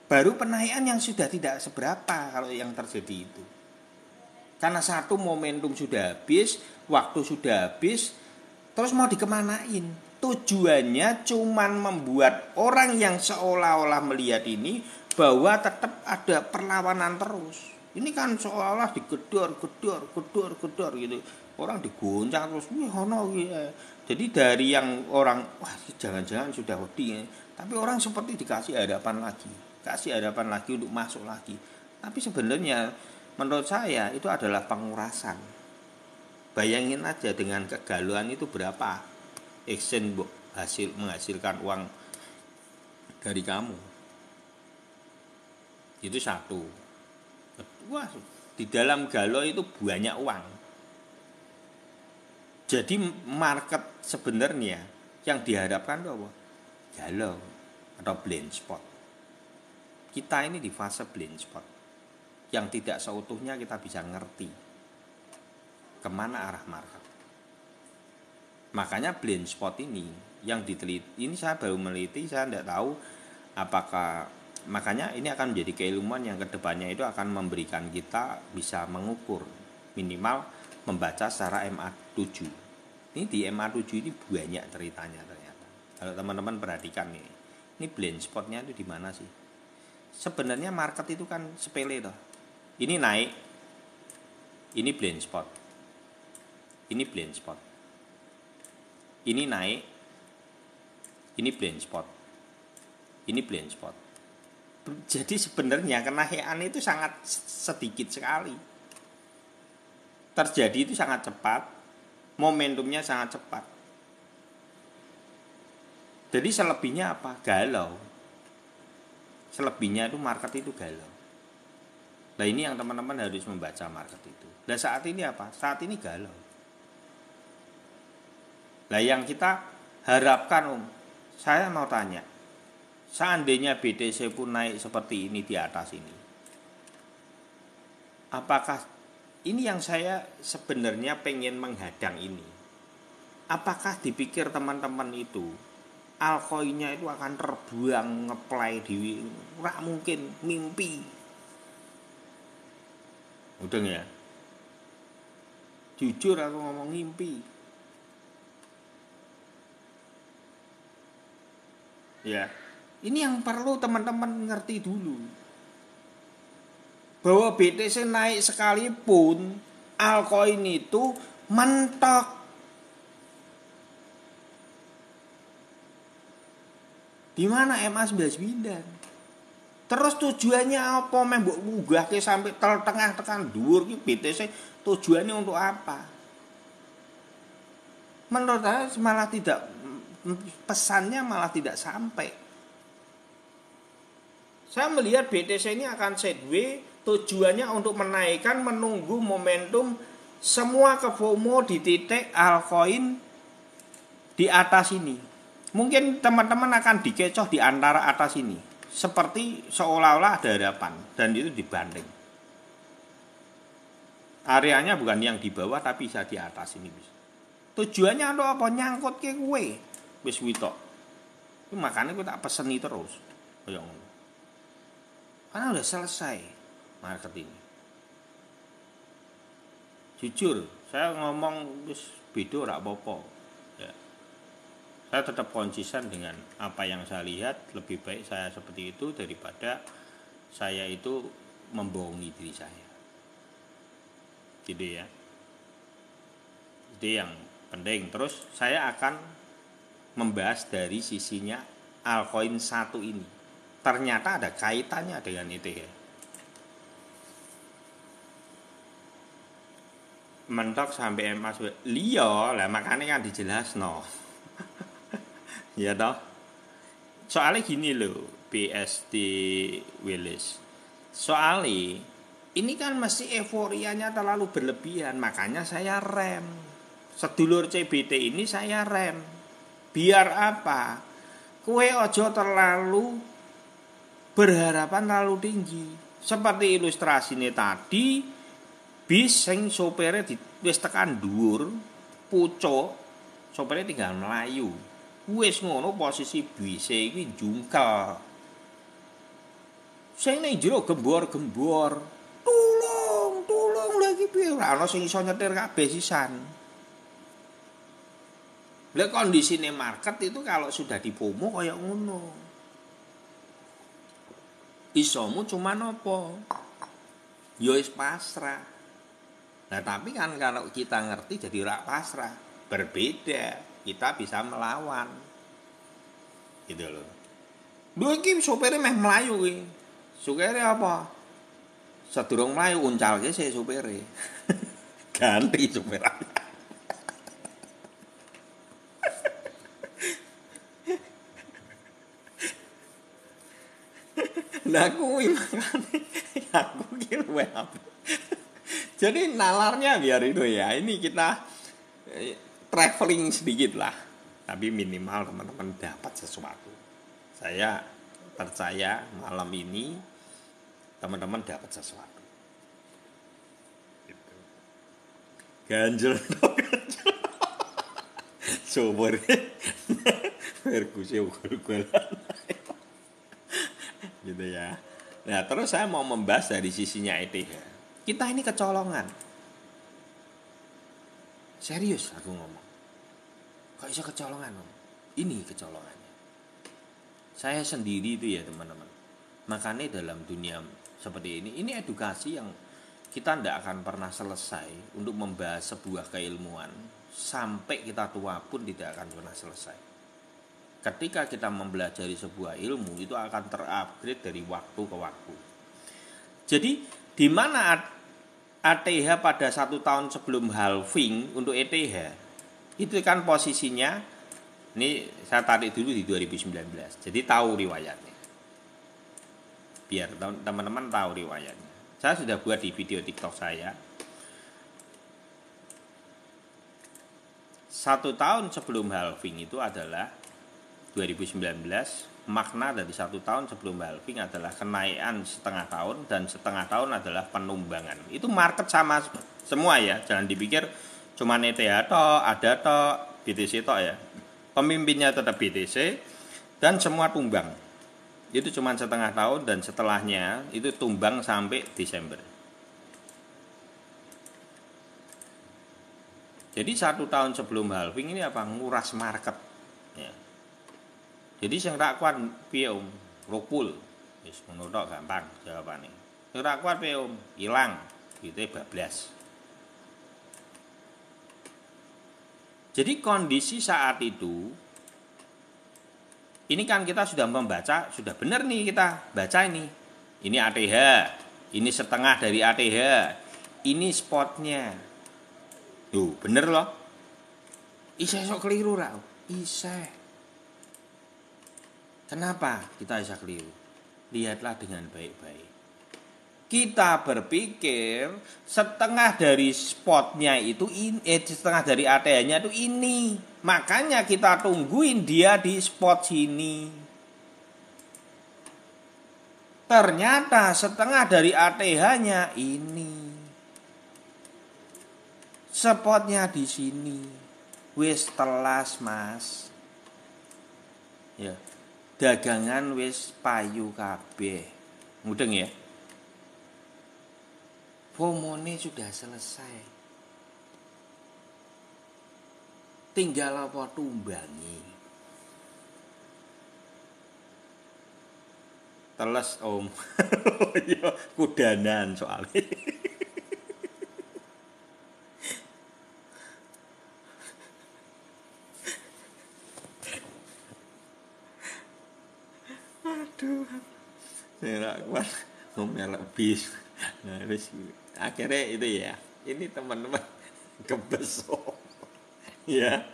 Baru penaikan yang sudah tidak seberapa kalau yang terjadi itu. Karena satu momentum sudah habis, waktu sudah habis, terus mau dikemanain? Tujuannya cuman membuat orang yang seolah-olah melihat ini bahwa tetap ada perlawanan terus. Ini kan seolah-olah digedor gitu. Orang digoncang terus, wih hono gitu. Jadi dari yang orang, wah jangan-jangan sudah wedi, tapi orang seperti dikasih harapan lagi untuk masuk lagi. Tapi sebenarnya menurut saya itu adalah pengurasan. Bayangin aja dengan kegalauan itu berapa exchange menghasilkan uang dari kamu. Itu satu. Kedua, di dalam galau itu banyak uang. Jadi market sebenarnya yang diharapkan itu apa? Galau atau blind spot. Kita ini di fase blind spot yang tidak seutuhnya kita bisa ngerti kemana arah market. Makanya blind spot ini yang diteliti, ini saya baru meneliti, saya tidak tahu apakah, makanya ini akan menjadi keilmuan yang kedepannya itu akan memberikan kita bisa mengukur, minimal membaca secara MA7. Ini di MA7 ini banyak ceritanya ternyata. Kalau teman-teman perhatikan ini blind spotnya itu di mana sih? Sebenarnya market itu kan sepele toh. Ini naik, ini blind spot, ini blind spot, ini naik, ini blind spot, ini blind spot. Jadi sebenarnya kenaikan itu sangat sedikit sekali. Terjadi itu sangat cepat, momentumnya sangat cepat. Jadi selebihnya apa? Galau. Selebihnya itu market itu galau. Nah ini yang teman-teman harus membaca market itu. Nah saat ini apa? Saat ini galau. Nah yang kita harapkan saya mau tanya, seandainya BTC pun naik seperti ini di atas ini, apakah ini yang saya sebenarnya pengen menghadang ini? Apakah dipikir teman-teman itu altcoinnya itu akan terbuang ngeplay di, nggak mungkin, mimpi. Udah ya, jujur aku ngomong mimpi. Ya, ini yang perlu teman-teman ngerti dulu. Bahwa BTC naik sekalipun, altcoin itu mentok. Di mana MA99? Terus tujuannya apa? Mbok munggahke sampai tengah tekan dhuwur ki BTC tujuannya untuk apa? Menurut saya malah tidak, pesannya malah tidak sampai. Saya melihat BTC ini akan sideways, tujuannya untuk menaikkan, menunggu momentum semua ke FOMO di titik altcoin di atas ini. Mungkin teman-teman akan dikecoh di antara atas ini. Seperti seolah-olah ada harapan dan itu dibanding. Areanya bukan yang di bawah tapi bisa di atas ini bisa. Tujuannya untuk apa? Nyangkut ke kue. Wis witok. Makanya aku tak peseni terus. Kayak ngono. Karena udah selesai market ini. Jujur, saya ngomong wis beda ora apa-apa. Saya tetap konsisten dengan apa yang saya lihat. Lebih baik saya seperti itu daripada saya itu membohongi diri saya. Gitu ya. Itu yang penting. Terus saya akan membahas dari sisinya altcoin satu ini. Ternyata ada kaitannya dengan ETH. Mentok sampai emas liya lah, makanya kan dijelasno. Ya toh. Soalnya gini loh, BSD Willis. Soalnya ini kan masih euforianya terlalu berlebihan, makanya saya rem. Sedulur CBT ini saya rem. Biar apa? Kowe aja terlalu berharapan terlalu tinggi. Seperti ilustrasine tadi, bis sing sopere wis tekan dhuwur, pucuk, sopere tinggal melayu. Wis ngono posisi bise iki jungkel. Sing ning jero gembor-gembor. Tulung lagi piye ora ana sing iso nyetir kabeh sisan. Lah kondisine market itu kalau sudah dipomo kaya ngono. Isomu cuma nopo? Ya wis pasrah. Nah, tapi kan kalau kita ngerti jadi ora pasrah. Berbeda. Kita bisa melawan. Gitu loh. Lho iki sopire meh mlayu kuwi. Sopire apa? Sedurung mlayu uncalke sik sopire. Ganti sopire. Nah kuwi makane aku ki luwe apa. Jadi nalarnya biar itu ya. Ini kita traveling sedikit lah. Tapi minimal teman-teman dapat sesuatu. Saya percaya malam ini teman-teman dapat sesuatu. Gitu. Ganjel. Sumur. Perkusi ugal-ugalan. Gitu ya. Nah, terus saya mau membahas dari sisinya ETH. Kita ini kecolongan. Serius aku ngomong. Kok bisa kecolongan, Om? Ini kecolongannya. Saya sendiri itu ya, teman-teman. Makanya dalam dunia seperti ini edukasi yang kita tidak akan pernah selesai untuk membahas sebuah keilmuan sampai kita tua pun tidak akan pernah selesai. Ketika kita mempelajari sebuah ilmu itu akan terupgrade dari waktu ke waktu. Jadi di mana ATH pada 1 tahun sebelum halving untuk ETH itu kan posisinya, ini saya tarik dulu di 2019. Jadi tahu riwayatnya. Biar teman-teman tahu riwayatnya. Saya sudah buat di video TikTok saya. 1 tahun sebelum halving itu adalah 2019. Makna dari 1 tahun sebelum halving adalah kenaikan setengah tahun dan setengah tahun adalah penumbangan. Itu market sama semua ya. Jangan dipikir cuma ETH tok, ada tok, BTC tok ya. Pemimpinnya tetap BTC dan semua tumbang. Itu cuma setengah tahun dan setelahnya itu tumbang sampai Desember. Jadi 1 tahun sebelum halving ini apa? Nguras market. Ya. Jadi sing tak kuat piye Om? Rokul. Wis ngono tok gampang jawabane. Sing tak kuat piye Om? Ilang. Duite bablas. Jadi kondisi saat itu ini kan kita sudah membaca, sudah benar nih kita baca ini. Ini ATH, ini setengah dari ATH. Ini spotnya. Tuh, bener loh. Isih sok keliru ra? Isih. Kenapa kita bisa keliru? Lihatlah dengan baik-baik. Kita berpikir setengah dari spotnya itu setengah dari ATH-nya itu ini. Makanya kita tungguin dia di spot sini. Ternyata setengah dari ATH-nya ini. Spotnya di sini. Wis telas, Mas. Ya. Dagangan wis payu kabeh. Mudeng ya. Pomone sudah selesai. Tinggal apa tumbangi. Teles Om. Ya kudanan soalnya. Aduh. Nek kuat ngomelek bis. Nah, wis akhirnya itu ya. Ini teman-teman kebesok. Ya.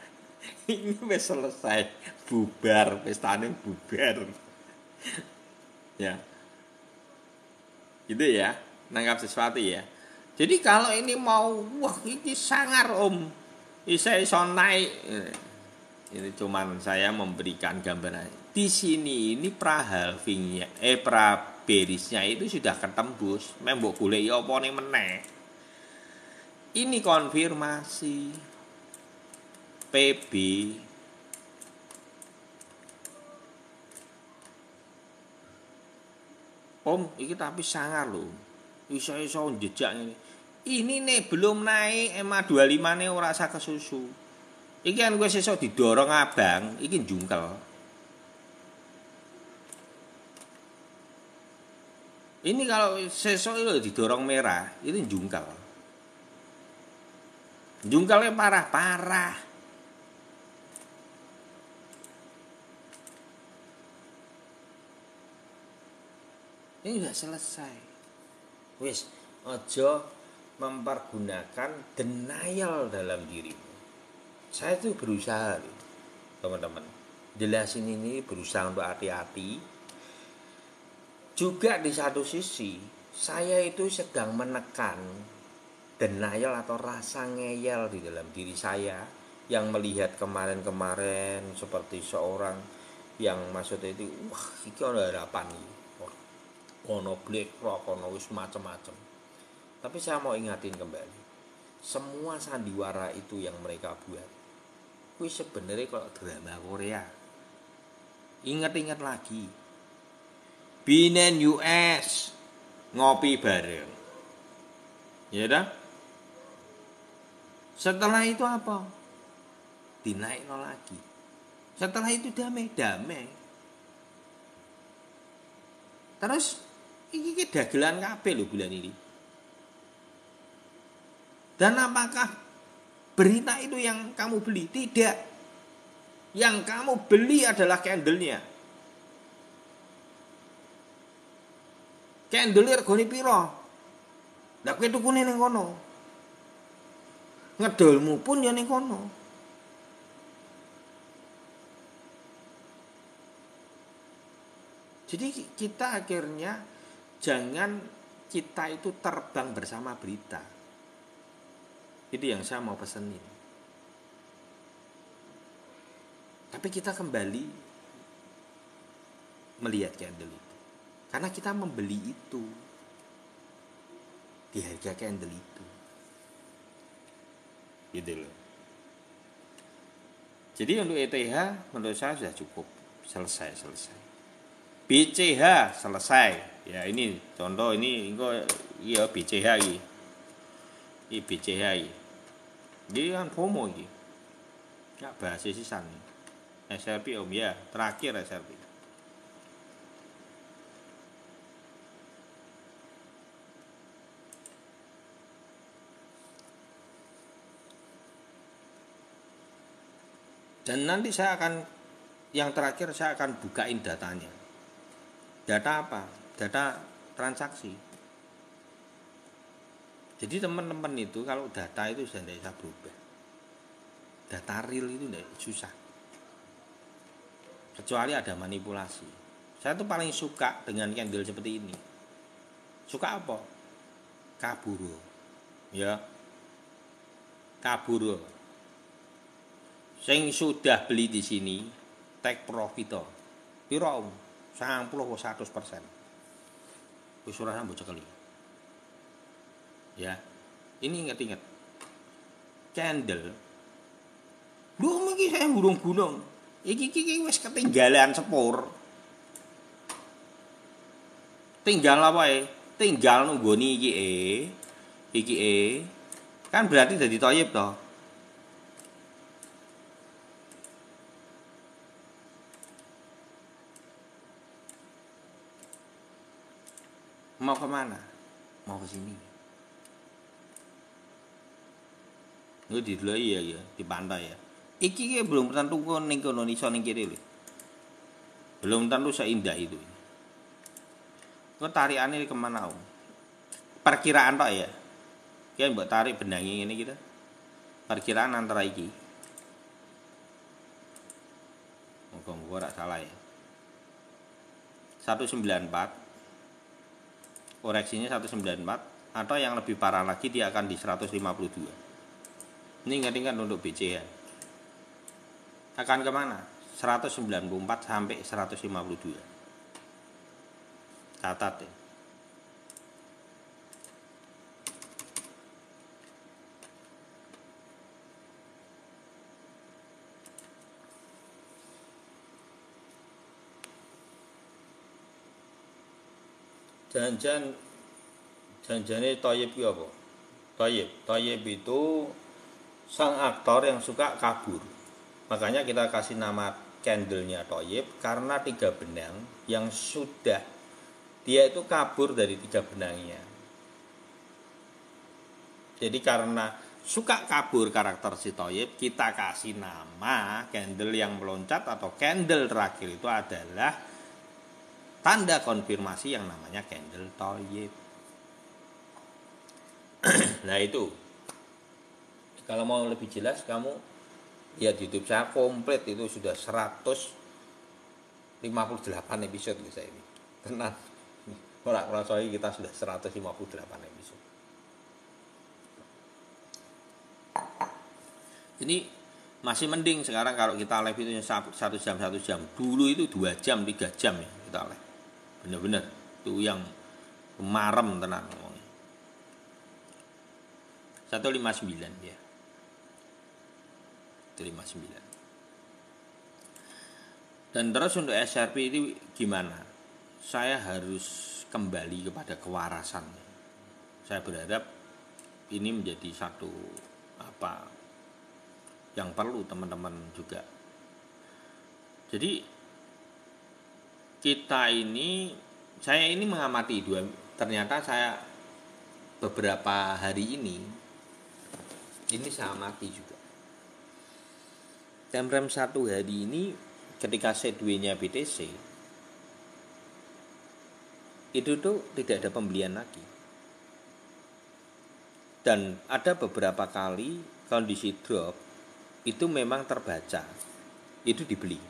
Ini wis selesai, bubar, pestane bubar. Ya. Gitu ya. Nangkap sesuatu ya. Jadi kalau ini mau wah ini sangar Om. Iso naik. Ini cuman saya memberikan gambaran. Di sini ini pra-halvingnya, pra-bearisnya itu sudah ketembus. Mbok golek ya apa ning meneh. Ini konfirmasi PB Om, iki tapi sangar lho. Iso-iso jejak ini. Ini nih belum naik EMA 25 nih ora usah kesusu. Iki kan gue sesuk didorong abang, iki jungkel. Ini kalau sesuk itu didorong merah, itu jungkel. Jungkelnya parah-parah. Ini sudah selesai. Wis, aja mempergunakan denial dalam dirimu. Saya tuh berusaha, teman-teman. Jelasin ini berusaha untuk hati-hati. Juga di satu sisi, saya itu sedang menekan denial atau rasa ngeyel di dalam diri saya yang melihat kemarin-kemarin seperti seorang yang maksudnya itu, wah, ini ada harapan nih. Ono BlackRock, ono wis macam-macam. Tapi saya mau ingatin kembali, semua sandiwara itu yang mereka buat, wis sebenarnya kalau drama Korea. Ingat-ingat lagi, Binen US ngopi bareng, ya dah. Setelah itu apa? Dinaikno lagi. Setelah itu damai. Terus ini dagelan kabeh lho bulan ini. Dan apakah berita itu yang kamu beli? Tidak. Yang kamu beli adalah candle-nya. Candle regane piro? Lah kowe tukune ning kono. Ngedolmu pun ya ning kono. Jadi kita akhirnya jangan kita itu terbang bersama berita. Itu yang saya mau pesenin. Tapi kita kembali melihat candle itu. Karena kita membeli itu di harga candle itu. Gitu loh. Jadi untuk ETH menurut saya sudah cukup. Selesai. BCH selesai. Ya ini contoh ini iya BCH ini. Ini BCH ini. Jadi kan FOMO ini. Enggak bahas sisan. SRP Om ya, terakhir SRP. Dan nanti saya akan yang terakhir saya akan bukain datanya. Data apa? Data transaksi. Jadi teman-teman itu kalau data itu sudah tidak bisa berubah. Data real itu tidak susah. Kecuali ada manipulasi. Saya tuh paling suka dengan candle seperti ini. Suka apa? Kaburo. Ya. Kaburo. Sing sudah beli di sini take profit. Piro om? 90 atau 100%. Wis ora mbok cekeli. Ya. Ini ingat-ingat. Candle. Lho iki saya gunung-gunung. Iki wis ketinggalan sepur. Tinggal apa ya? Tinggal nunggoni iki kan berarti dadi toyib toh. Mau kemana? Mau ke sini. Lu di dulu ya, di pantai ya. Iki belum tentu ning kono iso ning kiri lho. Belum tentu seindah itu. Kok tarikane kemana om? Perkiraan tok ya. Ki mbok tarik benangi ngene kita. Perkiraan antara iki. Moga-moga ora salah ya. 194 koreksinya 194 atau yang lebih parah lagi dia akan di 152. Ini ingat-ingat untuk BCH akan kemana? 194 sampai 152. Catat ya. Jangan-jangan Thoyib itu apa? Thoyib itu sang aktor yang suka kabur. Makanya kita kasih nama candle-nya Thoyib karena 3 benang yang sudah dia itu kabur dari 3 benangnya. Jadi karena suka kabur karakter si Thoyib, kita kasih nama candle yang meloncat atau candle terakhir itu adalah tanda konfirmasi yang namanya candle Thoyib. Nah itu, kalau mau lebih jelas kamu lihat YouTube saya komplit, itu sudah 158 episode saya ini. Tenang, orang rasoi kita sudah 158 episode. Ini masih mending sekarang kalau kita live itu 1 jam. Dulu itu 2 jam, 3 jam ya kita live. Bener-bener itu yang marem tenang ngomongnya. 159 ya. 159. Dan terus untuk SRP ini gimana? Saya harus kembali kepada kewarasan. Saya berharap ini menjadi satu yang perlu teman-teman juga. Jadi saya ini mengamati ternyata saya beberapa hari ini saya amati juga. Temrem 1 hari ini ketika C2-nya BTC itu tuh tidak ada pembelian lagi. Dan ada beberapa kali kondisi drop itu memang terbaca, itu dibeli.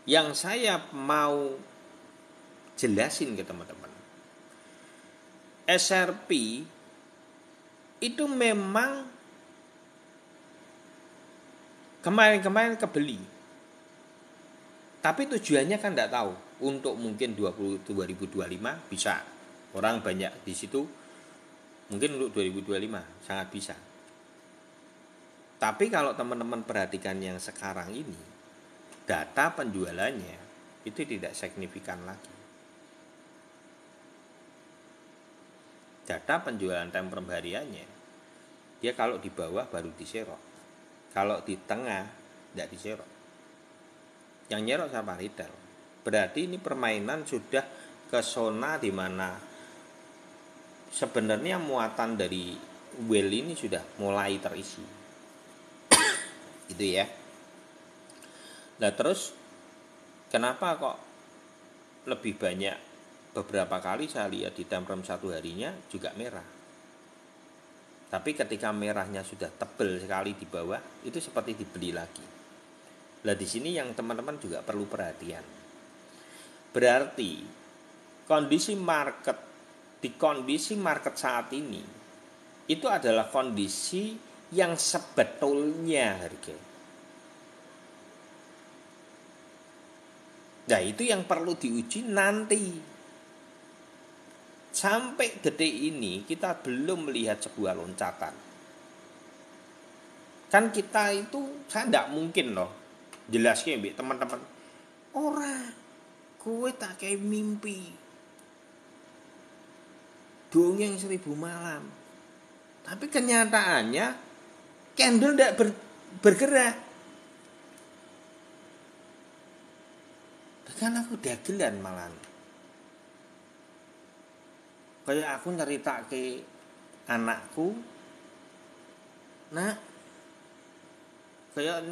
Yang saya mau jelasin ke teman-teman, SRP itu memang kemarin kebeli, tapi tujuannya kan tidak tahu. Untuk mungkin 2025 bisa, orang banyak di situ. Mungkin untuk 2025 sangat bisa. Tapi kalau teman-teman perhatikan yang sekarang ini, data penjualannya itu tidak signifikan lagi. Data penjualan Temrem hariannya, dia kalau di bawah baru diserok, kalau di tengah tidak diserok. Yang nyerok siapa? Retail. Berarti ini permainan sudah ke zona di mana sebenarnya muatan dari well ini sudah mulai terisi. Gitu ya. Nah terus kenapa kok lebih banyak, beberapa kali saya lihat di Temrem 1 harinya juga merah. Tapi ketika merahnya sudah tebal sekali di bawah, itu seperti dibeli lagi. Nah di sini yang teman-teman juga perlu perhatian. Berarti kondisi market saat ini itu adalah kondisi yang sebetulnya harga. Nah itu yang perlu diuji nanti. Sampai detik ini kita belum melihat sebuah loncatan. Kan kita itu, saya tidak mungkin loh jelasnya teman-teman. Ora, kowe tak kayak mimpi. Dongeng 1000 malam. Tapi kenyataannya candle tidak bergerak. Kan aku dagelan malah. Kayak aku cerita ke anakku, nak, kayak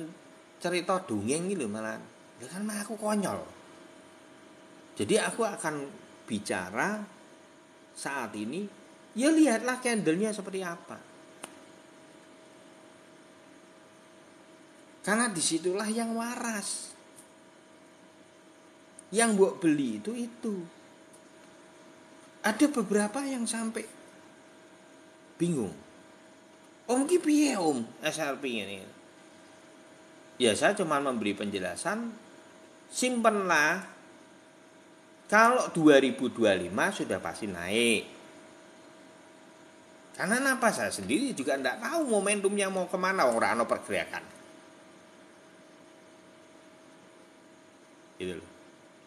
cerita dongeng gitu malah. Ya kan aku konyol. Jadi aku akan bicara saat ini, ya lihatlah candlenya seperti apa. Karena disitulah yang waras. Yang buat beli itu. Ada beberapa yang sampai bingung. Om ki piye om SRP ini? Ya saya cuma memberi penjelasan, simpenlah. Kalau 2025 sudah pasti naik. Karena kenapa saya sendiri juga tidak tahu momentumnya mau kemana, orang ada pergerakan. Gitu loh.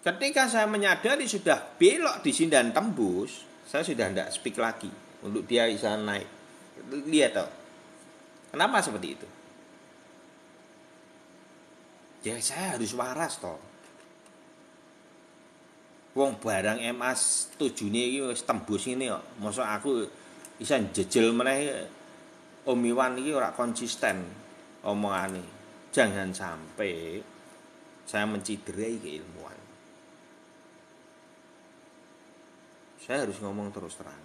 Ketika saya menyadari sudah belok di sini dan tembus, saya sudah tidak speak lagi untuk dia bisa naik. Lihat toh. Kenapa seperti itu? Ya saya harus waras toh. Wong barang MA 7 ini wis tembus ini kok. Mosok aku bisa jejel meneh Om Iwan iki ora konsisten omongane. Jangan sampai saya menciderai keilmuan. Saya harus ngomong terus terang.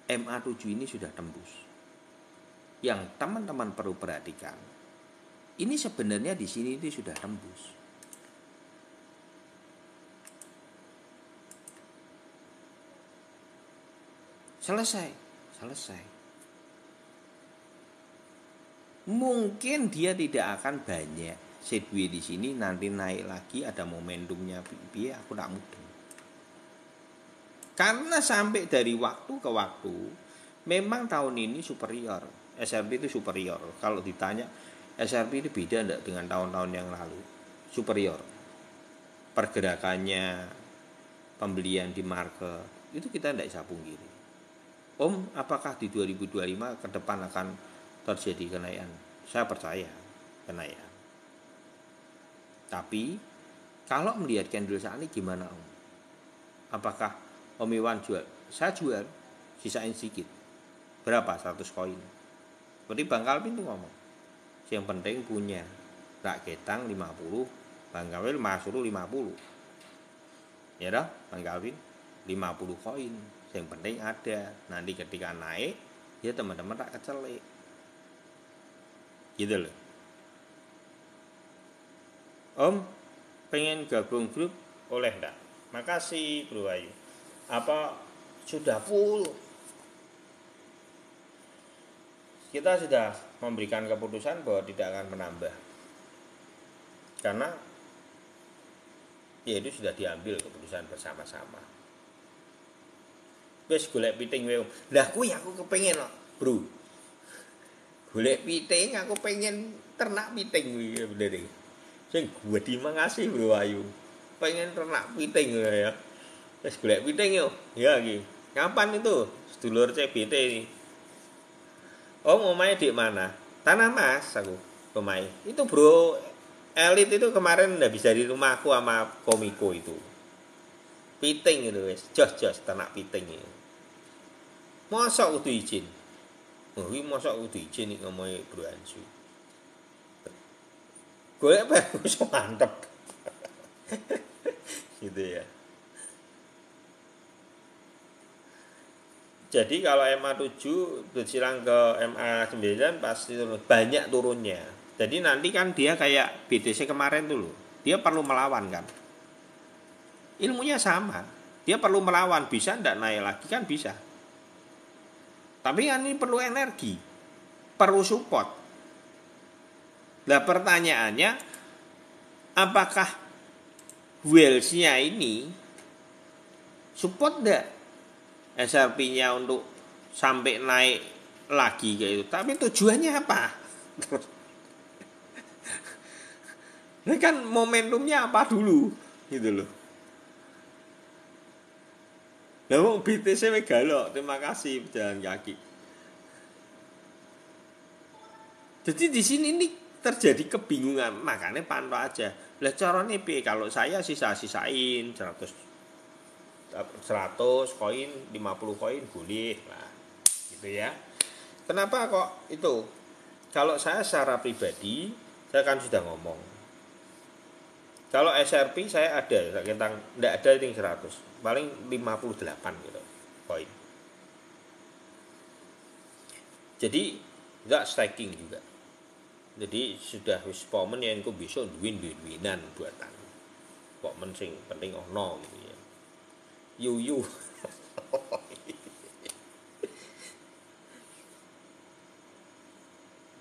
MA7 ini sudah tembus. Yang teman-teman perlu perhatikan, ini sebenarnya di sini itu sudah tembus. Selesai. Mungkin dia tidak akan banyak sideways di sini, nanti naik lagi ada momentumnya piye aku tak mudeng. Karena sampai dari waktu ke waktu memang tahun ini superior. SRP itu superior. Kalau ditanya SRP itu beda enggak dengan tahun-tahun yang lalu? Superior. Pergerakannya, pembelian di market itu kita tidak bisa pungkiri. Om, apakah di 2025 ke depan akan terjadi kenaikan? Saya percaya kenaikan. Tapi kalau melihat candle saat ini gimana Om? Apakah Om Iwan jual? Saya jual, sisain sedikit. Berapa? 100 koin. Seperti Bang Kalvin itu ngomong. Yang penting punya. Tak ketang 50, Bang Kalvin suruh 50. Ya dah, Bang Kalvin 50 koin. Yang penting ada. Nanti ketika naik, ya teman-teman tak kecelik. Gitu loh. Om, pengen gabung grup, oleh enggak? Makasih Bro Ayu. Apa sudah full? Kita sudah memberikan keputusan bahwa tidak akan menambah. Karena ya itu sudah diambil keputusan bersama-sama. Wes golek piting wae. Lah kuwi aku kepengin kok, Bro. Golek piting aku pengen ternak piting kuwi bener iki. Sing gede makasih Bro Ayu. Pengen ternak piting ya. Wes golek piting yo. Ya iki. Kapan itu? Sedulur CBT ini. Om omahe di mana? Tanah Mas aku omahe. Itu Bro Elit itu kemarin enggak bisa di rumahku sama Komiko itu. Piting itu wes. Jos ternak piting itu. Mosok kudu izin. Oh, iki mosok kudu izin iki ngomongi Bro Ansu. Golek iso mantep. Gitu ya. Jadi kalau MA7 bersilang ke MA9 pasti banyak turunnya. Jadi nanti kan dia kayak BTC kemarin dulu. Dia perlu melawan kan. Ilmunya sama. Dia perlu melawan, bisa enggak naik lagi kan bisa. Tapi kan ini perlu energi. Perlu support. Nah pertanyaannya, apakah Wells-nya ini support enggak SRP-nya untuk sampai naik lagi kayak itu? Tapi tujuannya apa? Ini kan momentumnya apa dulu gitu loh. Lah wong BTC megalok, terima kasih berjalan kaki. Jadi di sini ini terjadi kebingungan, makanya pantau aja. Lah carane piye? Kalau saya sisa-sisain 100 koin, 50 koin boleh lah. Gitu ya. Kenapa kok itu? Kalau saya secara pribadi, saya kan sudah ngomong. Kalau SRP saya ada, enggak ada yang 100. Paling 58 gitu koin. Jadi enggak staking juga. Jadi sudah wis pomen yang engko bisa win-winan buatan. Pomen sing penting ono gitu ya. Yuyu.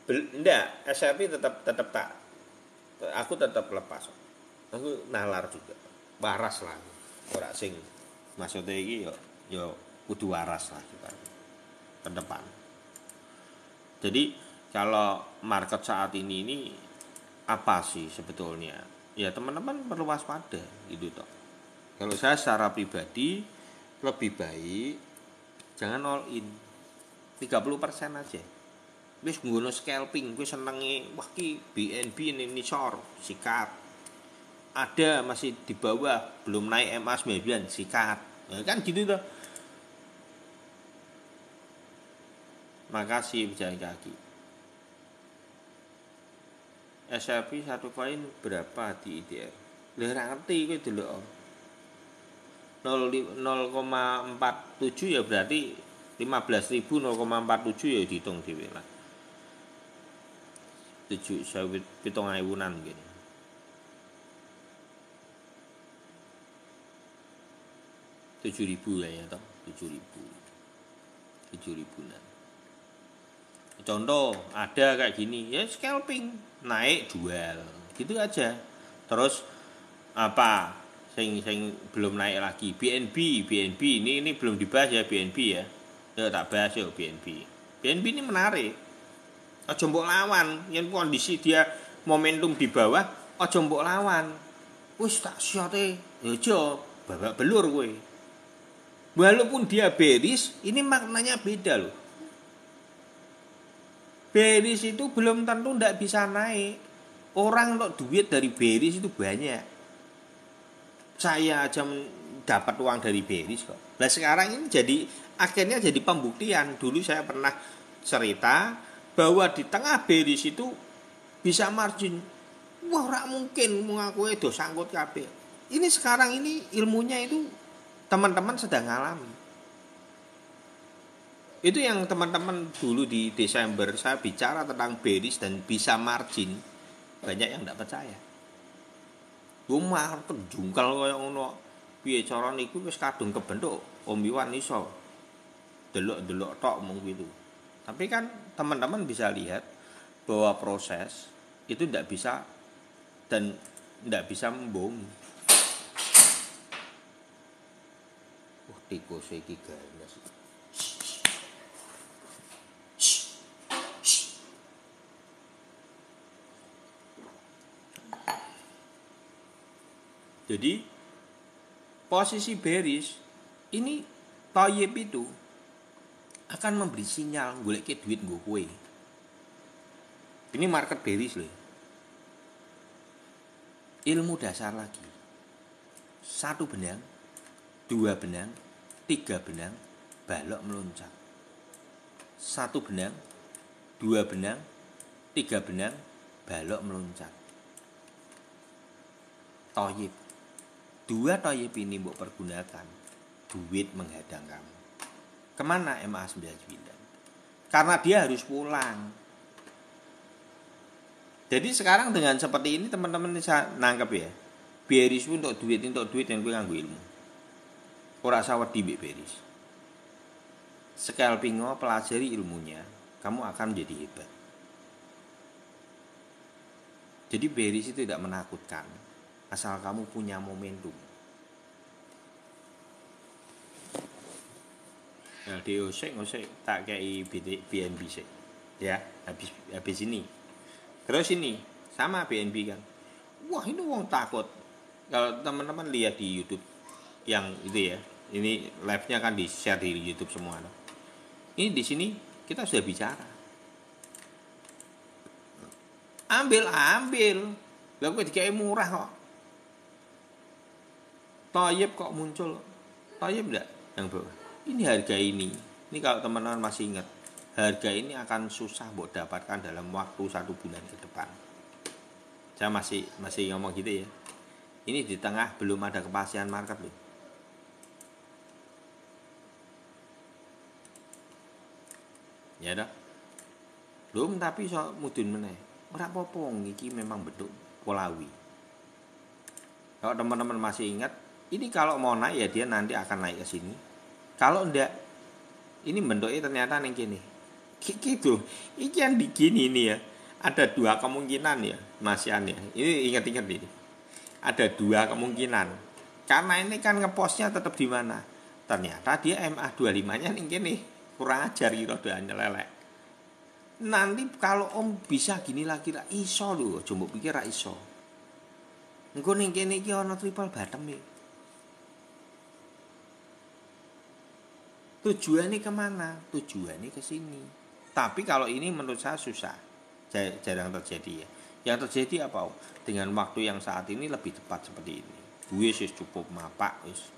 Enggak, SRP tetap tetap tak, aku tetap lepas. Aku nalar juga. Waras lah. Ora sing maksudnya iki yo kudu waras lah kita ke depan. Jadi kalau market saat ini apa sih sebetulnya? Ya teman-teman perlu waspada gitu toh. Kalau saya secara pribadi lebih baik jangan all in. 30% aja. Wis nggono scalping, kowe senenge wah ki BNB ini nisor, sikat. Ada masih di bawah, belum naik MA9, sikat. Ya kan gitu toh. Makasih pejalan kaki. SRP satu koin berapa di IDR? Lah ora ngerti kowe delok. 0,47 ya berarti 15.000 0,47 ya dihitung dhewe lah. 7.000-an mungkin. Rp7.000 lah ya toh, 7.000-an. Contoh ada kayak gini, ya scalping, naik jual, gitu aja. Terus apa? Sing belum naik lagi, BNB ini belum dibahas ya BNB ya. Ya tak bahas ya BNB. BNB ini menarik. Aja mbok lawan, yen kondisi dia momentum di bawah, aja mbok lawan. Wis tak syote, ya aja babak belur kowe. Walaupun dia bearish, ini maknanya beda loh. Bearish itu belum tentu ndak bisa naik. Orang untuk duit dari bearish itu banyak. Saya aja dapat uang dari bearish kok. Nah sekarang ini akhirnya jadi pembuktian. Dulu saya pernah cerita bahwa di tengah bearish itu bisa margin. Wah ora mungkin mengaku do sangkut kabeh. Ini sekarang ini ilmunya itu teman-teman sedang ngalami. Itu yang teman-teman dulu di Desember saya bicara tentang bearish dan bisa margin. Banyak yang tidak percaya. Rumah jungkal kaya ngono. Piye cara niku wis kadung kebentuk Om Iwan iso. Delok-delok tok mung gitu. Tapi kan teman-teman bisa lihat bahwa proses itu tidak bisa dan tidak bisa membohongi. Tikus iki ganas. Jadi posisi bearish ini Thayyib itu akan memberi sinyal goleke duit nggo kowe. Ini market bearish loh. Ilmu dasar lagi. 1 benang, 2 benang, 3 benang, balok meloncat. 1 benang, 2 benang, 3 benang, balok meloncat. Thayyib. 2 Thayyib ini mbok pergunakan, duit menghadang kamu. Kemana MA99? Karena dia harus pulang. Jadi sekarang dengan seperti ini teman-teman bisa nangkep ya. Bearish untuk duit yang kowe nganggo ilmu. Ora usah wedi mbek bearish. Scalping pelajari ilmunya, kamu akan menjadi hebat. Jadi bearish itu tidak menakutkan. Asal kamu punya momentum. Nah, di osek tak kei BNB sik. Ya, habis ini. Terus ini sama BNB kan. Wah, ini wong takut. Kalau teman-teman lihat di YouTube yang itu ya. Ini live-nya kan di-share di YouTube semua. Ini di sini kita sudah bicara. Ambil. Lah kowe dikei murah kok. Thayyib kok muncul. Thayyib enggak yang bawah. Ini harga ini. Ini kalau teman-teman masih ingat, harga ini akan susah buat dapatkan dalam waktu 1 bulan ke depan. Saya masih ngomong gitu ya. Ini di tengah belum ada kepastian market loh. Ya dah. Belum tapi iso mudun meneh. Ora apa-apa iki memang bentuk polawi. Kalau teman-teman masih ingat, ini kalau mau naik ya dia nanti akan naik ke sini. Kalau enggak, ini bentuknya ternyata ning kene. Gitu. Ini yang begini nih ya. Ada dua kemungkinan ya, Mas Yan ya. Ini ingat-ingat ini. Ada dua kemungkinan. Karena ini kan ngepostnya tetap di mana? Ternyata dia MA25-nya nih kurang ajar gitu udah nyelelek. Nanti kalau Om bisa gini lagi lah iso lho, coba pikir ra iso. Engko ning kene iki ana triple bottom nih. Tujuannya kemana? Tujuannya ke sini. Tapi kalau ini menurut saya susah, jarang terjadi ya. Yang terjadi apa? Dengan waktu yang saat ini lebih tepat seperti ini. Gue sih cukup mapak wis.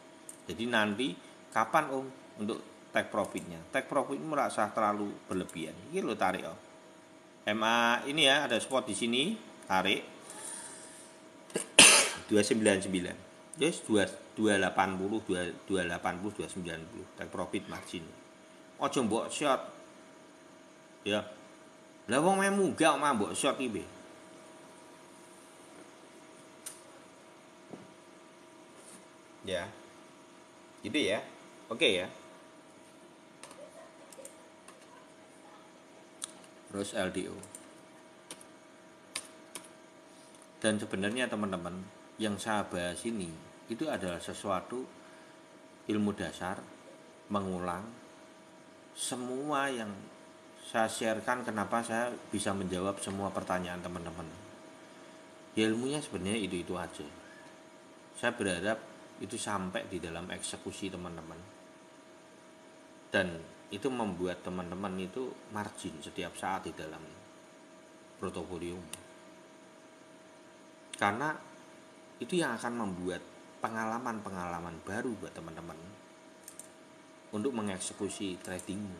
Jadi nanti kapan Om untuk take profitnya? Take profit merasa terlalu berlebihan. Ini lo tarik Om. MA ini ya ada spot di sini, tarik 299. Yes, 280, 280, 290 take profit margin. Ojo mbok short. Ya. Lah wong memu gak mah mbok short iki. Ya. Gitu ya. Oke ya. Terus LDO. Dan sebenarnya teman-teman yang saya bahas ini itu adalah sesuatu ilmu dasar, mengulang semua yang saya sharekan. Kenapa saya bisa menjawab semua pertanyaan teman-teman ya, ilmunya sebenarnya itu aja. Saya berharap itu sampai di dalam eksekusi teman-teman, dan itu membuat teman-teman itu margin setiap saat di dalam portofolio, karena itu yang akan membuat pengalaman-pengalaman baru buat teman-teman untuk mengeksekusi tradingmu.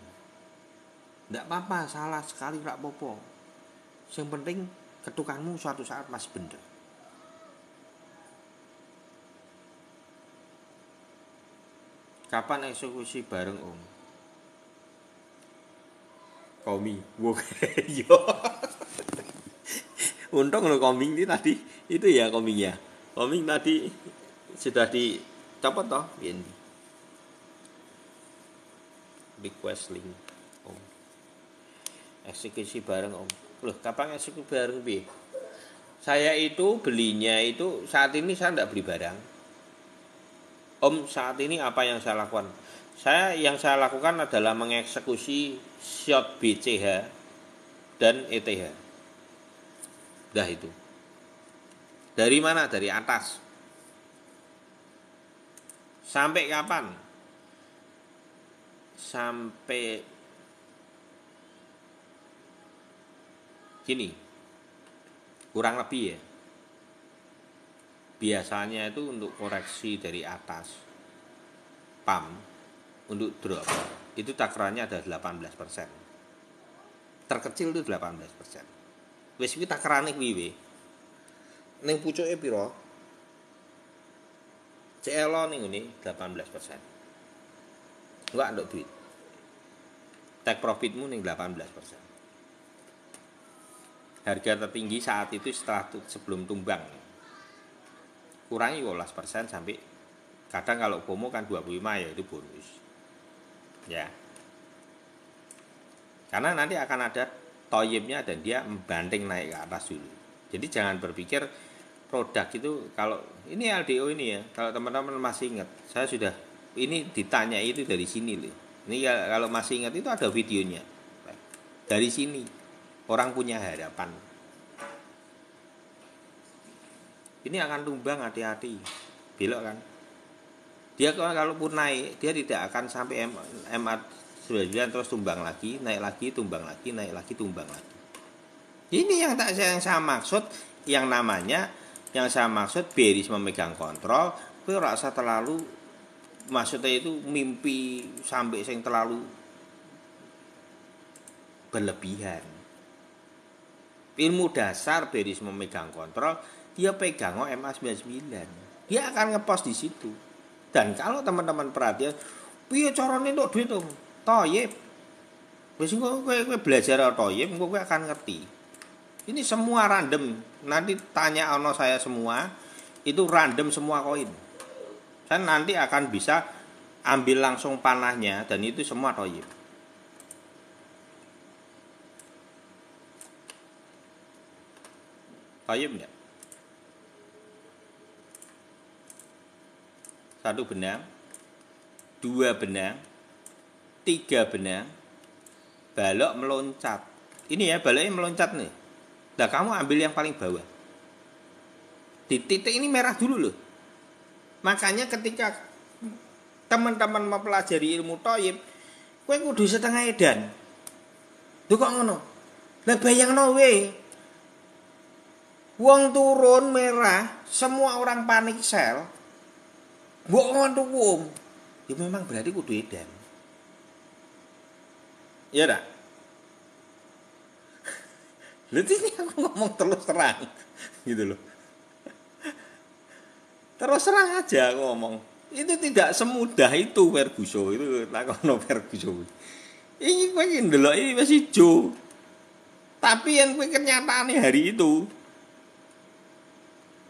Tidak apa-apa, salah sekali tidak apa-apa. Yang penting ketukanmu suatu saat masih bener. Kapan eksekusi bareng Om? Komi, yo. Untung lo koming ini tadi itu ya komingnya. Koming tadi sudah dicopot toh, ini. Request link Om. Eksekusi bareng Om. Loh, kapan eksekusi bareng Bi? Saya itu belinya itu saat ini saya tidak beli barang. Om, saat ini apa yang saya lakukan? Yang saya lakukan adalah mengeksekusi short BCH dan ETH. Dah itu. Dari mana? Dari atas. Sampai kapan? Sampai gini. Kurang lebih ya. Biasanya itu untuk koreksi dari atas pump untuk drop itu takarannya ada 18%. Terkecil itu 18%. Wis iki takarane kuwi we. Ning pucuke pira? CLO ning ngene 18%. Enggak nduk duit. Take profitmu ning 18%. Harga tertinggi saat itu sebelum tumbang. Kurangi 12% sampai kadang kalau FOMO kan 25 ya itu bonus. Ya. Karena nanti akan ada toyibnya dan dia membanting naik ke atas dulu. Jadi jangan berpikir produk itu kalau ini LDO ini ya, kalau teman-teman masih ingat, saya sudah ini ditanya itu dari sini loh. Ini kalau masih ingat itu ada videonya. Dari sini orang punya harapan. Ini akan tumbang, hati-hati. Belok kan. Dia kalaupun naik, dia tidak akan sampai MA9 terus tumbang lagi, naik lagi, tumbang lagi, naik lagi, tumbang lagi. Ini yang saya maksud, yang saya maksud bearish memegang kontrol, itu rasa terlalu, maksudnya itu mimpi sampai yang terlalu berlebihan. Ilmu dasar bearish memegang kontrol, dia pegang MA99. Dia akan ngepost di situ. Dan kalau teman-teman perhatian, piye carane entuk duit Om? Toyib. Wis engko kowe belajar toyib, engko kowe akan ngerti. Ini semua random. Nanti tanya ono saya semua, itu random semua koin. Saya nanti akan bisa ambil langsung panahnya dan itu semua toyib. Toyib enggak? 1 benang, 2 benang, 3 benang, balok meloncat. Ini ya, baloknya meloncat nih. Nah, kamu ambil yang paling bawah. Di titik ini merah dulu loh. Makanya ketika teman-teman mempelajari ilmu toyib, kowe kudu setengah edan. Lho kok ngono? Lah bayangno we. Wong turun merah, semua orang panik sel. Mbok ngono wong. Ya memang berarti kudu edan. Iya dah. Lha ini aku ngomong terus terang gitu loh. Terus terang aja aku ngomong. Itu tidak semudah itu Ferguson itu takono Ferguson. Ini kowe ndelok ini masih jo. Tapi yang kowe kenyataane hari itu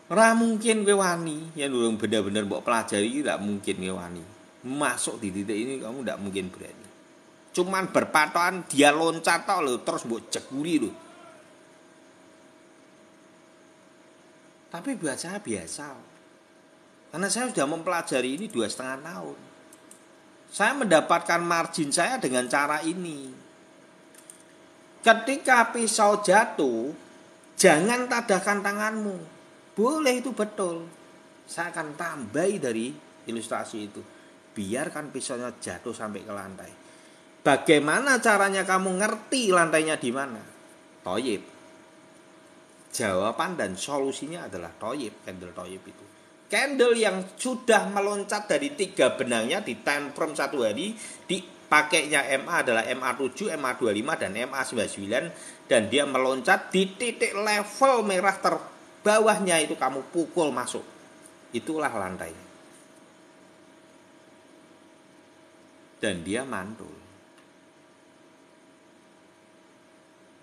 ora mungkin kowe wani. Ya durung bener-bener mbok pelajari tidak mungkin kowe wani. Masuk di titik ini kamu tidak mungkin berani. Cuman berpatokan dia loncat tok lho terus mbok jeguri lho. Tapi buat saya biasa. Karena saya sudah mempelajari ini 2,5 tahun. Saya mendapatkan margin saya dengan cara ini. Ketika pisau jatuh, jangan tadahkan tanganmu. Boleh itu betul. Saya akan tambahi dari ilustrasi itu. Biarkan pisaunya jatuh sampai ke lantai. Bagaimana caranya kamu ngerti lantainya di mana? Toyib. Jawaban dan solusinya adalah toyib, candle toyib itu. Candle yang sudah meloncat dari 3 benangnya di time frame 1 hari, dipakainya MA adalah MA7, MA25 dan MA99 dan dia meloncat di titik level merah terbawahnya itu kamu pukul masuk. Itulah lantainya. Dan dia mantul.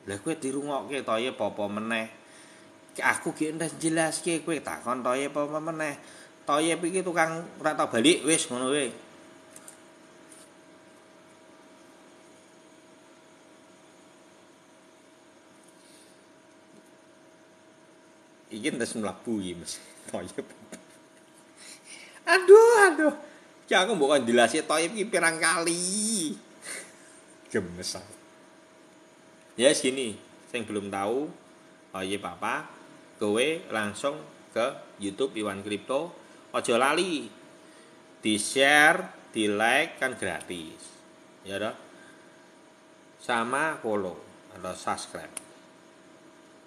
Lah kowe dirungokke toyib apa meneh? Aku ki ndas jelaske kowe takon toyib apa meneh. Toyib iki tukang ora tau balik wis ngono wae. Iki ndas mlabu iki Mas. Toyib. Aduh. Ya aku mbok jelaske toyib iki pirang kali. Gemes. Ya sini, sing belum tahu toyib apa? Kowe langsung ke YouTube Iwan Crypto. Ojo lali. Di-share, di-like kan gratis. Ya toh? Sama follow atau subscribe.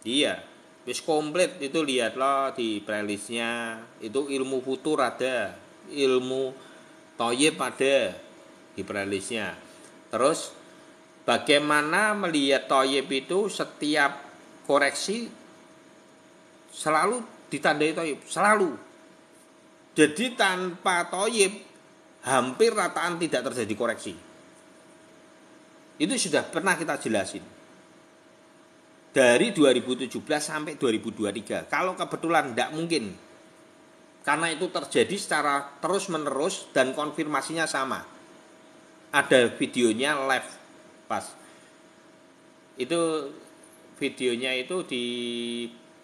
Iya, wis komplit itu lihatlah di playlistnya. Itu ilmu futur ada, ilmu toyib ada di playlistnya. Terus bagaimana melihat toyib itu setiap koreksi selalu ditandai toyib, selalu. Jadi tanpa toyib hampir rataan tidak terjadi koreksi. Itu sudah pernah kita jelasin. Dari 2017 sampai 2023. Kalau kebetulan tidak mungkin. Karena itu terjadi secara terus-menerus dan konfirmasinya sama. Ada videonya live pas. Itu videonya itu di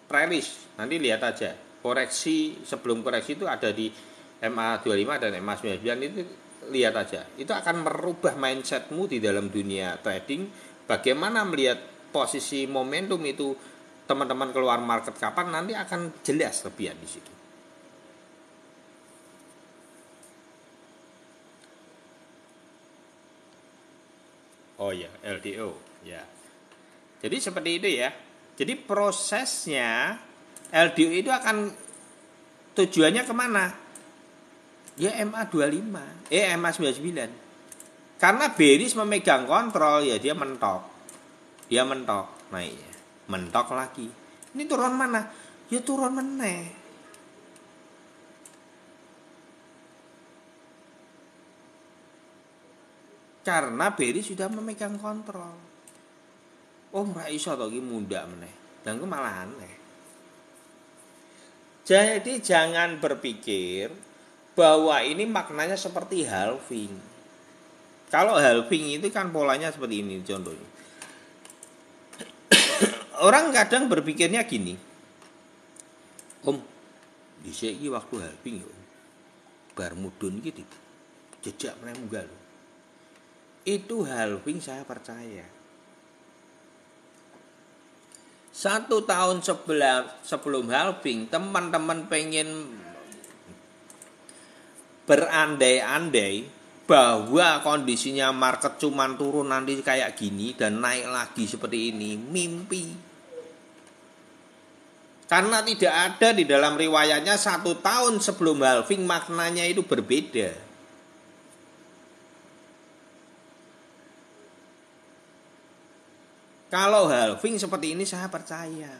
playlist, nanti lihat aja. Koreksi sebelum koreksi itu ada di MA25 dan MA99 itu lihat aja. Itu akan merubah mindsetmu di dalam dunia trading. Bagaimana melihat posisi momentum itu teman-teman keluar market kapan nanti akan jelas lebih di situ. Oh ya, LDO ya. Jadi seperti itu ya. Jadi prosesnya LDO itu akan tujuannya kemana? Ya MA25, MA99. Karena bearish memegang kontrol ya dia mentok. Dia mentok, naik ya. Mentok lagi. Ini turun mana? Ya turun meneh. Karena bearish sudah memegang kontrol. Oh, ora iso to iki mundhak meneh. Dan ku malah aneh. Jadi jangan berpikir bahwa ini maknanya seperti halving. Kalau halving itu kan polanya seperti ini contohnya. Orang kadang berpikirnya gini. Om, dhisik iki waktu halving yo. Bar mudhun iki jejak meneh munggah lho. Itu halving saya percaya. 1 tahun sebelum halving, teman-teman pengen berandai-andai bahwa kondisinya market cuman turun nanti kayak gini dan naik lagi seperti ini, mimpi. Karena tidak ada di dalam riwayatnya 1 tahun sebelum halving maknanya itu berbeda. Kalau halving seperti ini saya percaya.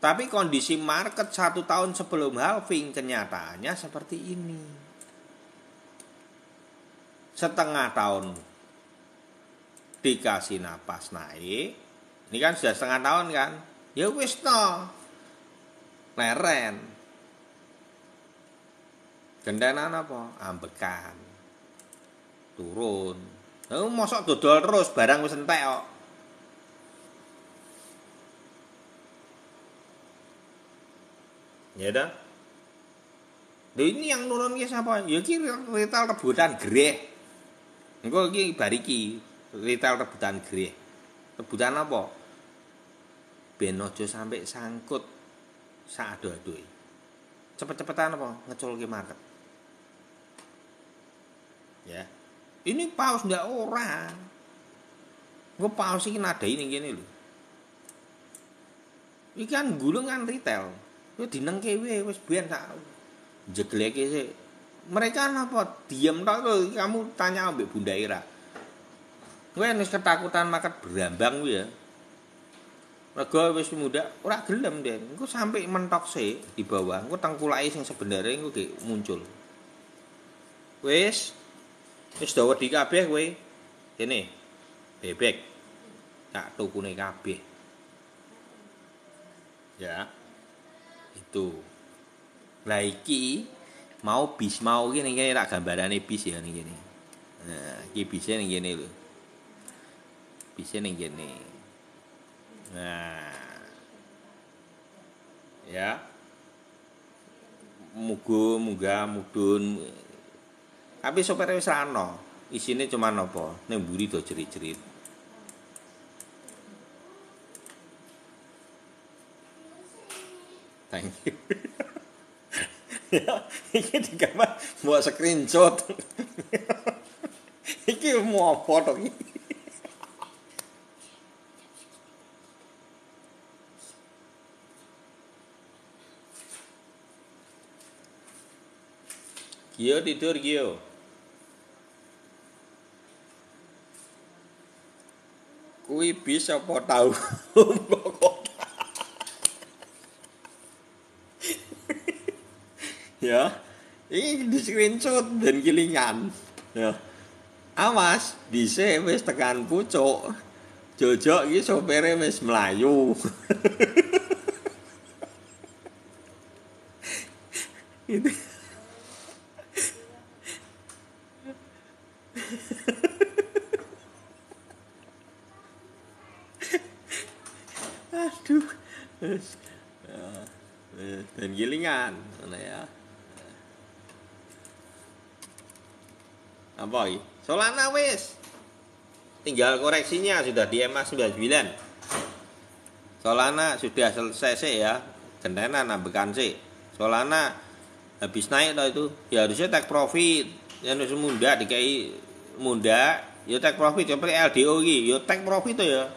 Tapi kondisi market 1 tahun sebelum halving kenyataannya seperti ini. Setengah tahun dikasih napas naik. Ini kan sudah setengah tahun kan. Ya wis no. Leren. Gendanan apa? Ambekan. Turun. Mosok dodol terus barang wis entek kok. Ya dah. Ini yang nurun ki sapa? Ya ki retail rebutan greh. Engko iki bariki retail rebutan greh. Rebutan apa? Ben aja sampai sangkut sak ado-adoe. Cepet-cepetan apa? Ngeculke market. Ya. Ini paus ndak ora. Engko paus iki nadai ning kene lho. Iki kan gulung kan retail. Yo dinengke wis biyen sak jegleke sik. Mereka apa diam tok lho, kamu tanya ambek Bunda Ira. Kowe wis ketakutan market berambang kuwi ya. Rego wis muda ora gelem Den. Engko sampai mentok sik di bawah. Engko tengkulake sing sebenarnya engko muncul. Wis dawa di kabeh kowe. Kene. Bebek. Tak tukune kabeh. Ya. Itu. Lah iki mau bis mau iki ning kene tak gambarane bis ya ning kene. Nah, iki bise ning kene lho. Bise ning kene. Nah. Ya. Munggah mudhun. Tapi sopere wis ra ono. Isine cuman apa? Ning mburi do jerit-jerit. Thank you. Ya, iki digambar mau screenshot. Iki mau foto iki. Gio tidur Gio. Kuwi bisa apa tahu. Ya, ini di screenshot dan gilingan. Ya, awas, dhisik wis tekan pucuk. Jojok iki sopere wis mlayu. Itu. Aduh. Dan gilingan, mana ya? Apa ini? Solana wis. Tinggal koreksinya sudah di EMA 99. Solana sudah selesai sih ya. Gentenan ambekan sih. Solana habis naik toh itu. Ya harusnya take profit. Yang harus munda dikai munda, ya take profit seperti LDO iki, ya take profit to ya.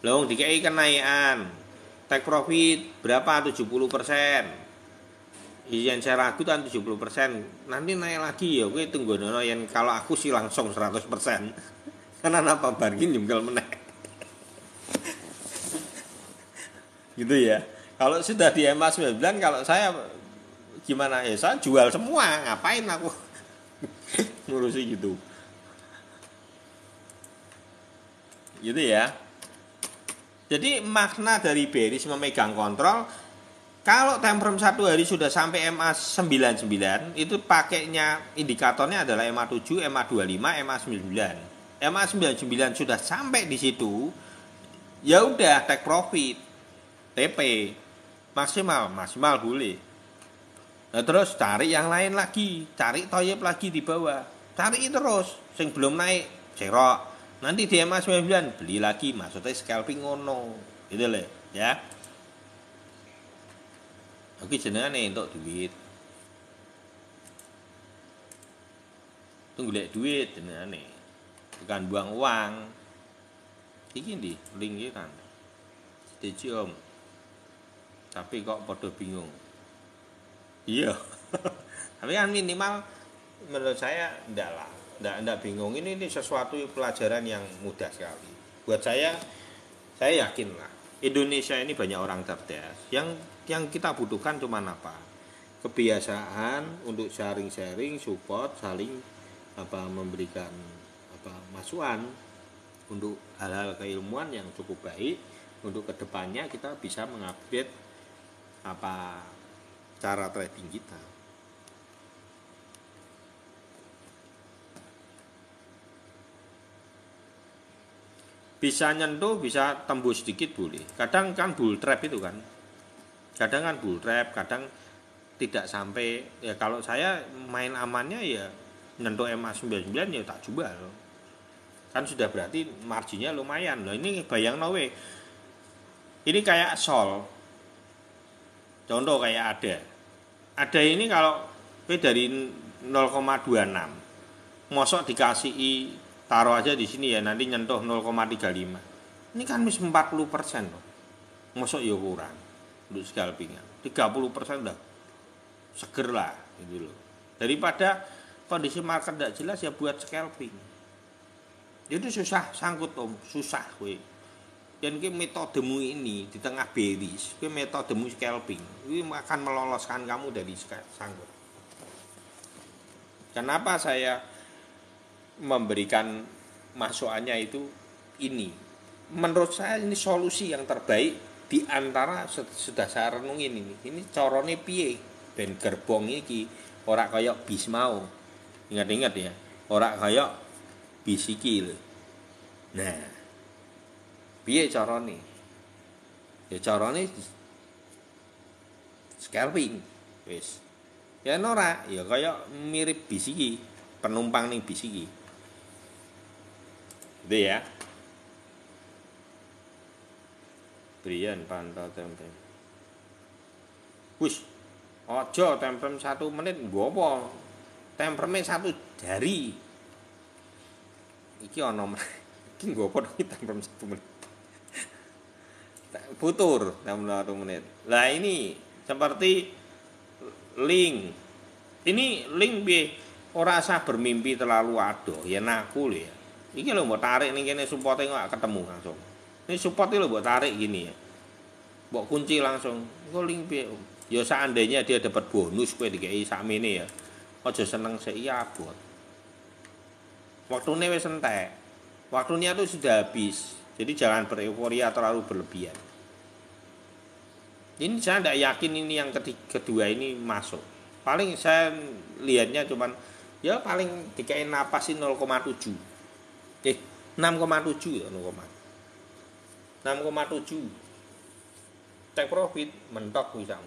Long dikai kenaikan. Take profit berapa? 70%. Yang saya ragu kan 70%. Nanti naik lagi ya, gue tunggu nono yang kalau aku sih langsung 100%. Karena apa bargain jungkel meneh. Gitu ya. Kalau sudah di EMA 99 kalau saya gimana ya? Saya jual semua, ngapain aku ngurusi gitu. Gitu ya. Jadi makna dari bearish memegang kontrol. Kalau time frame 1 hari sudah sampai MA 99, itu pakainya indikatornya adalah MA 7, MA 25, MA 99. MA 99 sudah sampai di situ, ya udah take profit, TP maksimal boleh. Nah terus cari yang lain lagi, cari toyib lagi di bawah, cari terus, sing belum naik cerok, nanti di MA 99 beli lagi, maksudnya scalping ngono, gitu loh, ya. Oke jenengane untuk duit, tunggu lihat duit jenengane, bukan buang uang. Iki ndi link iki kan, setuju om, tapi kok podo bingung. Iya, tapi kan minimal menurut saya enggak lah, enggak bingung. Ini sesuatu pelajaran yang mudah sekali. Buat saya yakin lah, Indonesia ini banyak orang cerdas. Yang kita butuhkan cuma apa? Kebiasaan untuk sharing-sharing, support, saling memberikan masukan untuk hal-hal keilmuan yang cukup baik. Untuk kedepannya kita bisa mengupdate cara trading kita. Bisa nyentuh, bisa tembus sedikit boleh. Kadang kan bull trap itu kan. Kadang kan bull trap, kadang tidak sampai. Ya kalau saya main amannya ya nyentuh MA 99 ya tak jual. Kan sudah berarti marginnya lumayan. Loh ini bayang we. Ini kayak sol. Contoh kayak ada ini kalau dari 0,26 mosok dikasih taruh aja di sini ya nanti nyentuh 0,35 ini kan mis 40% loh, mosok ya kurang untuk scalpingan 30% udah seger lah gitu loh, daripada kondisi market tidak jelas ya buat scalping itu susah sangkut om, susah we. Dan metodemu ini di tengah bearish, metodemu scalping, ini akan meloloskan kamu dari sangkut. Kenapa saya memberikan masukannya itu ini? Menurut saya ini solusi yang terbaik di antara sudah saya renungin ini. Ini corone piye? Ben gerbong iki ora kaya bis mau. Ingat-ingat ya, ora kaya bis iki lho. Nah, piye carane? Ya carane scalping. Wis. Ya ora, ya kaya mirip bis iki, penumpang ning bis iki. Gitu ya. Brian pantau tempe. Wis. Aja temprem 1 menit nggo apa? Tempreme 1 jari. Iki ana iki nggo apa temprem 1 menit. Futur 61 menit. Lah ini seperti link. Ini link piye? Ora usah bermimpi terlalu adoh, ya naku lho ya. Iki lho mbok tarik ning kene supporte kok ketemu langsung. Ini support lho mbok tarik gini ya. Mbok kunci langsung. Iku link piye? Ya seandainya dia dapat bonus kowe dikei sakmene ya. Aja seneng sik abot. Waktune wis entek. Waktunya itu sudah habis. Jadi jangan bereuforiya terlalu berlebihan. Ini saya tidak yakin ini yang kedua ini masuk. Paling saya lihatnya cuman ya paling dikain napas 0,7. 6,7 ya 6,7. Take profit mentok bisa.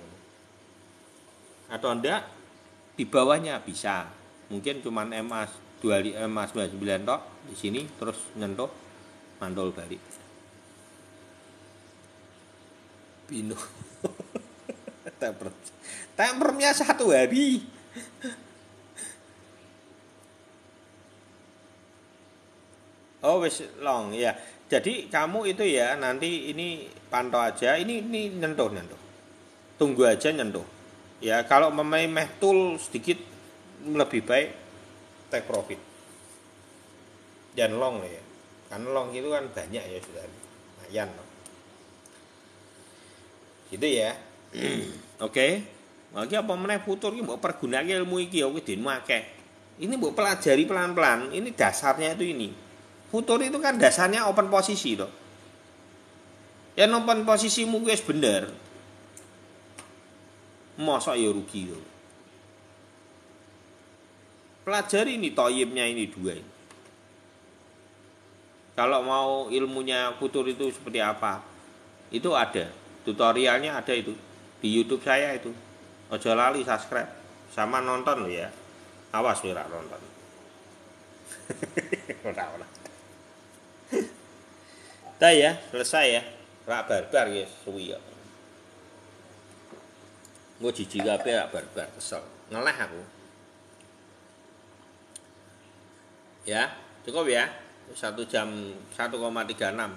Atau enggak di bawahnya bisa. Mungkin cuman MA 99 tok di sini terus nyentuh mandol balik. Pino. Tempernya 1 hari. Oh wis long ya. Jadi kamu itu ya nanti ini pantau aja. Ini nyentuh. Tunggu aja nyentuh. Ya kalau memeh tool sedikit lebih baik take profit. Dan long ya. Karena long itu kan banyak ya sudah. Lumayan loh. Gitu ya. Oke. Lagi apa meneh futur iki mbok pergunake ilmu iki ya kudu akeh. Ini mbok pelajari pelan-pelan. Ini dasarnya itu ini. Futur itu kan dasarnya open posisi toh. Ya open posisimu wis bener. Mosok ya rugi loh. Pelajari ini toyibnya ini 2 ini. Kalau mau ilmunya futur itu seperti apa, itu ada tutorialnya, ada itu di YouTube saya itu. Ojo lali subscribe sama nonton lo ya. Awas ora nonton. Ora. Dah ya, selesai ya. Rak barbar ya suwi ya. Gue jijik kabeh rak barbar, kesel. Ngeleh aku. Ya, cukup ya. 1 jam 1,36.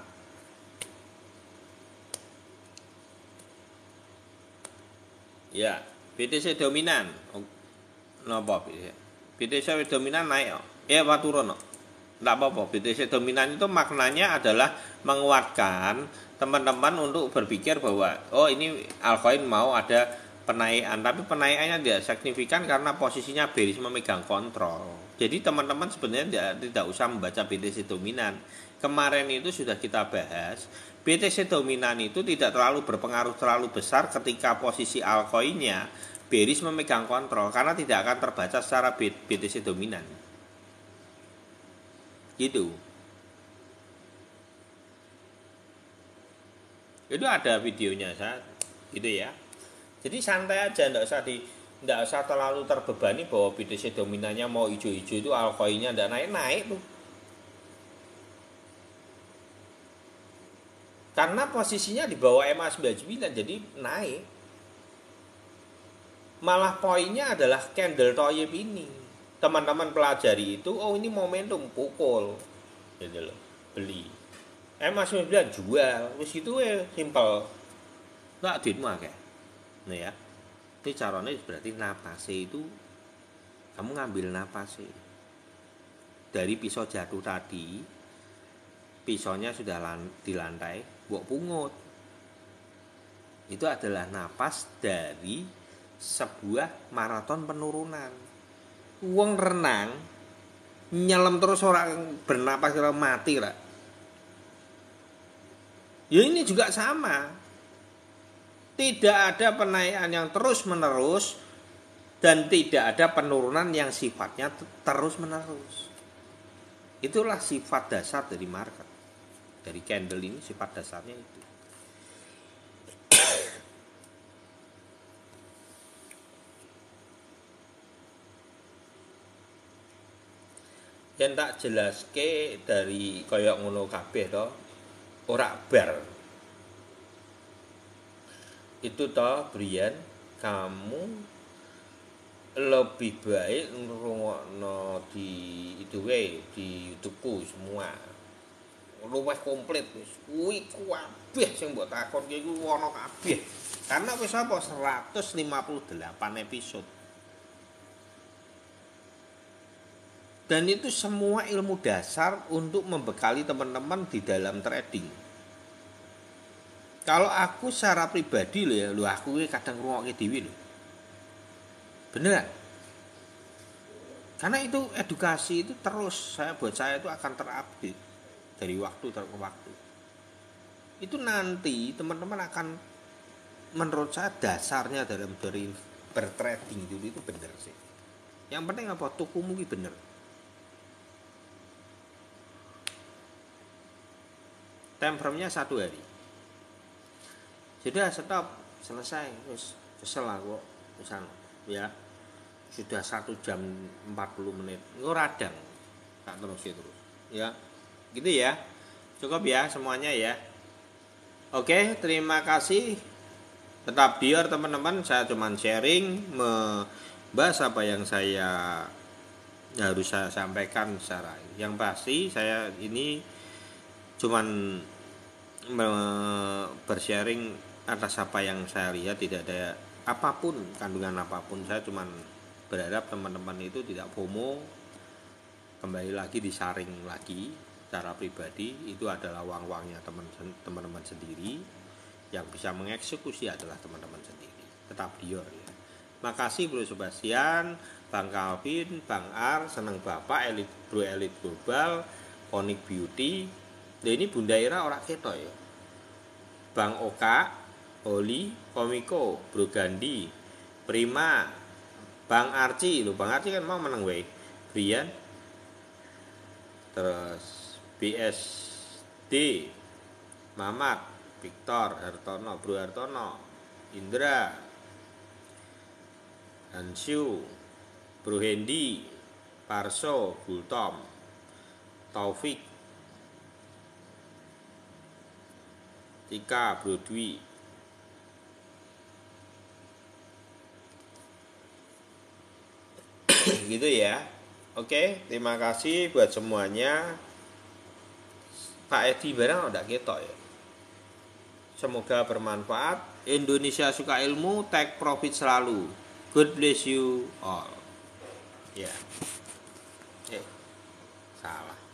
Ya, BTC dominan. Napa BTC? BTC dominan naik kok. Apa turun kok? Enggak apa-apa. BTC dominan itu maknanya adalah menguatkan teman-teman untuk berpikir bahwa oh ini altcoin mau ada penaikan, tapi penaikannya tidak signifikan karena posisinya bearish memegang kontrol. Jadi teman-teman sebenarnya tidak usah membaca BTC dominan. Kemarin itu sudah kita bahas, BTC dominan itu tidak terlalu berpengaruh terlalu besar ketika posisi altcoinnya bearish memegang kontrol karena tidak akan terbaca secara BTC dominan. Gitu. Itu ada videonya saya, gitu ya. Jadi santai aja, enggak usah terlalu terbebani bahwa BTC dominannya mau hijau-hijau itu altcoinnya enggak naik-naik tuh. Karena posisinya di bawah MA99 jadi naik. Malah poinnya adalah candle toyib ini. Teman-teman pelajari itu, oh ini momentum pukul. Gitu loh, beli. MA99 jual, wis gitu ya, simpel. Enggak duitmu akeh. Nah ya. Ini caranya berarti napasnya itu kamu ngambil napasnya. Dari pisau jatuh tadi, pisaunya sudah di lantai, buat pungut. Itu adalah napas dari sebuah maraton penurunan. Wong renang nyelam terus orang bernapas kira mati lah. Ya ini juga sama. Tidak ada penaikan yang terus-menerus dan tidak ada penurunan yang sifatnya terus-menerus. Itulah sifat dasar dari market. Dari candle ini sifat dasarnya itu. Yang tak jelaske dari koyok ngono kabeh to, ora bar. Itu toh Brian, kamu lebih baik ngrungokno di itu di YouTubeku semua. Luwih komplit wis. Kuwi kabeh sing mbok takonke iku ana kabeh. Karena wis apa 158 episode. Dan itu semua ilmu dasar untuk membekali teman-teman di dalam trading. Kalau aku secara pribadi aku kadang ngrungokke dhewe lho. Beneran. Karena itu edukasi itu terus buat saya itu akan terupdate dari waktu ke waktu. Itu nanti teman-teman akan, menurut saya dasarnya dari bertrading itu bener sih. Yang penting apa, tukumu ki bener. Time frame-nya 1 hari. Sudah stop, selesai, terus kesel aku pesan ya. Sudah 1 jam 40 menit. Radang. Tak terus ya. Gitu ya. Cukup ya semuanya ya. Oke, terima kasih. Tetap biar teman-teman, saya cuman sharing membahas apa yang saya harus saya sampaikan secara. Yang pasti saya ini cuman bersharing atas apa yang saya lihat, tidak ada apapun, kandungan apapun. Saya cuman berharap teman-teman itu tidak FOMO. Kembali lagi disaring lagi secara pribadi, itu adalah uang-uangnya teman-teman sendiri. Yang bisa mengeksekusi adalah teman-teman sendiri. Tetap dior ya. Makasih Bro Sebastian, Bang Calvin, Bang Ar, seneng Bapak, Bro Elit Global, Onyx Beauty. Nah ini Bunda Ira orang ketok ya. Bang Oka, Oli, Komiko, Bro Gandhi, Prima, Bang Arci, Bang Arci kan mau menang wae. Brian, terus BS D. Mamat Victor Hartono Bro Hartono. Indra Hansyu Bro Hendi. Parso Gultom. Taufik Tika Bro Dwi. Gitu ya. Oke, terima kasih buat semuanya. Pak Edi barang ndak ketok ya. Semoga bermanfaat. Indonesia suka ilmu, take profit selalu. God bless you all. Ya. Salah.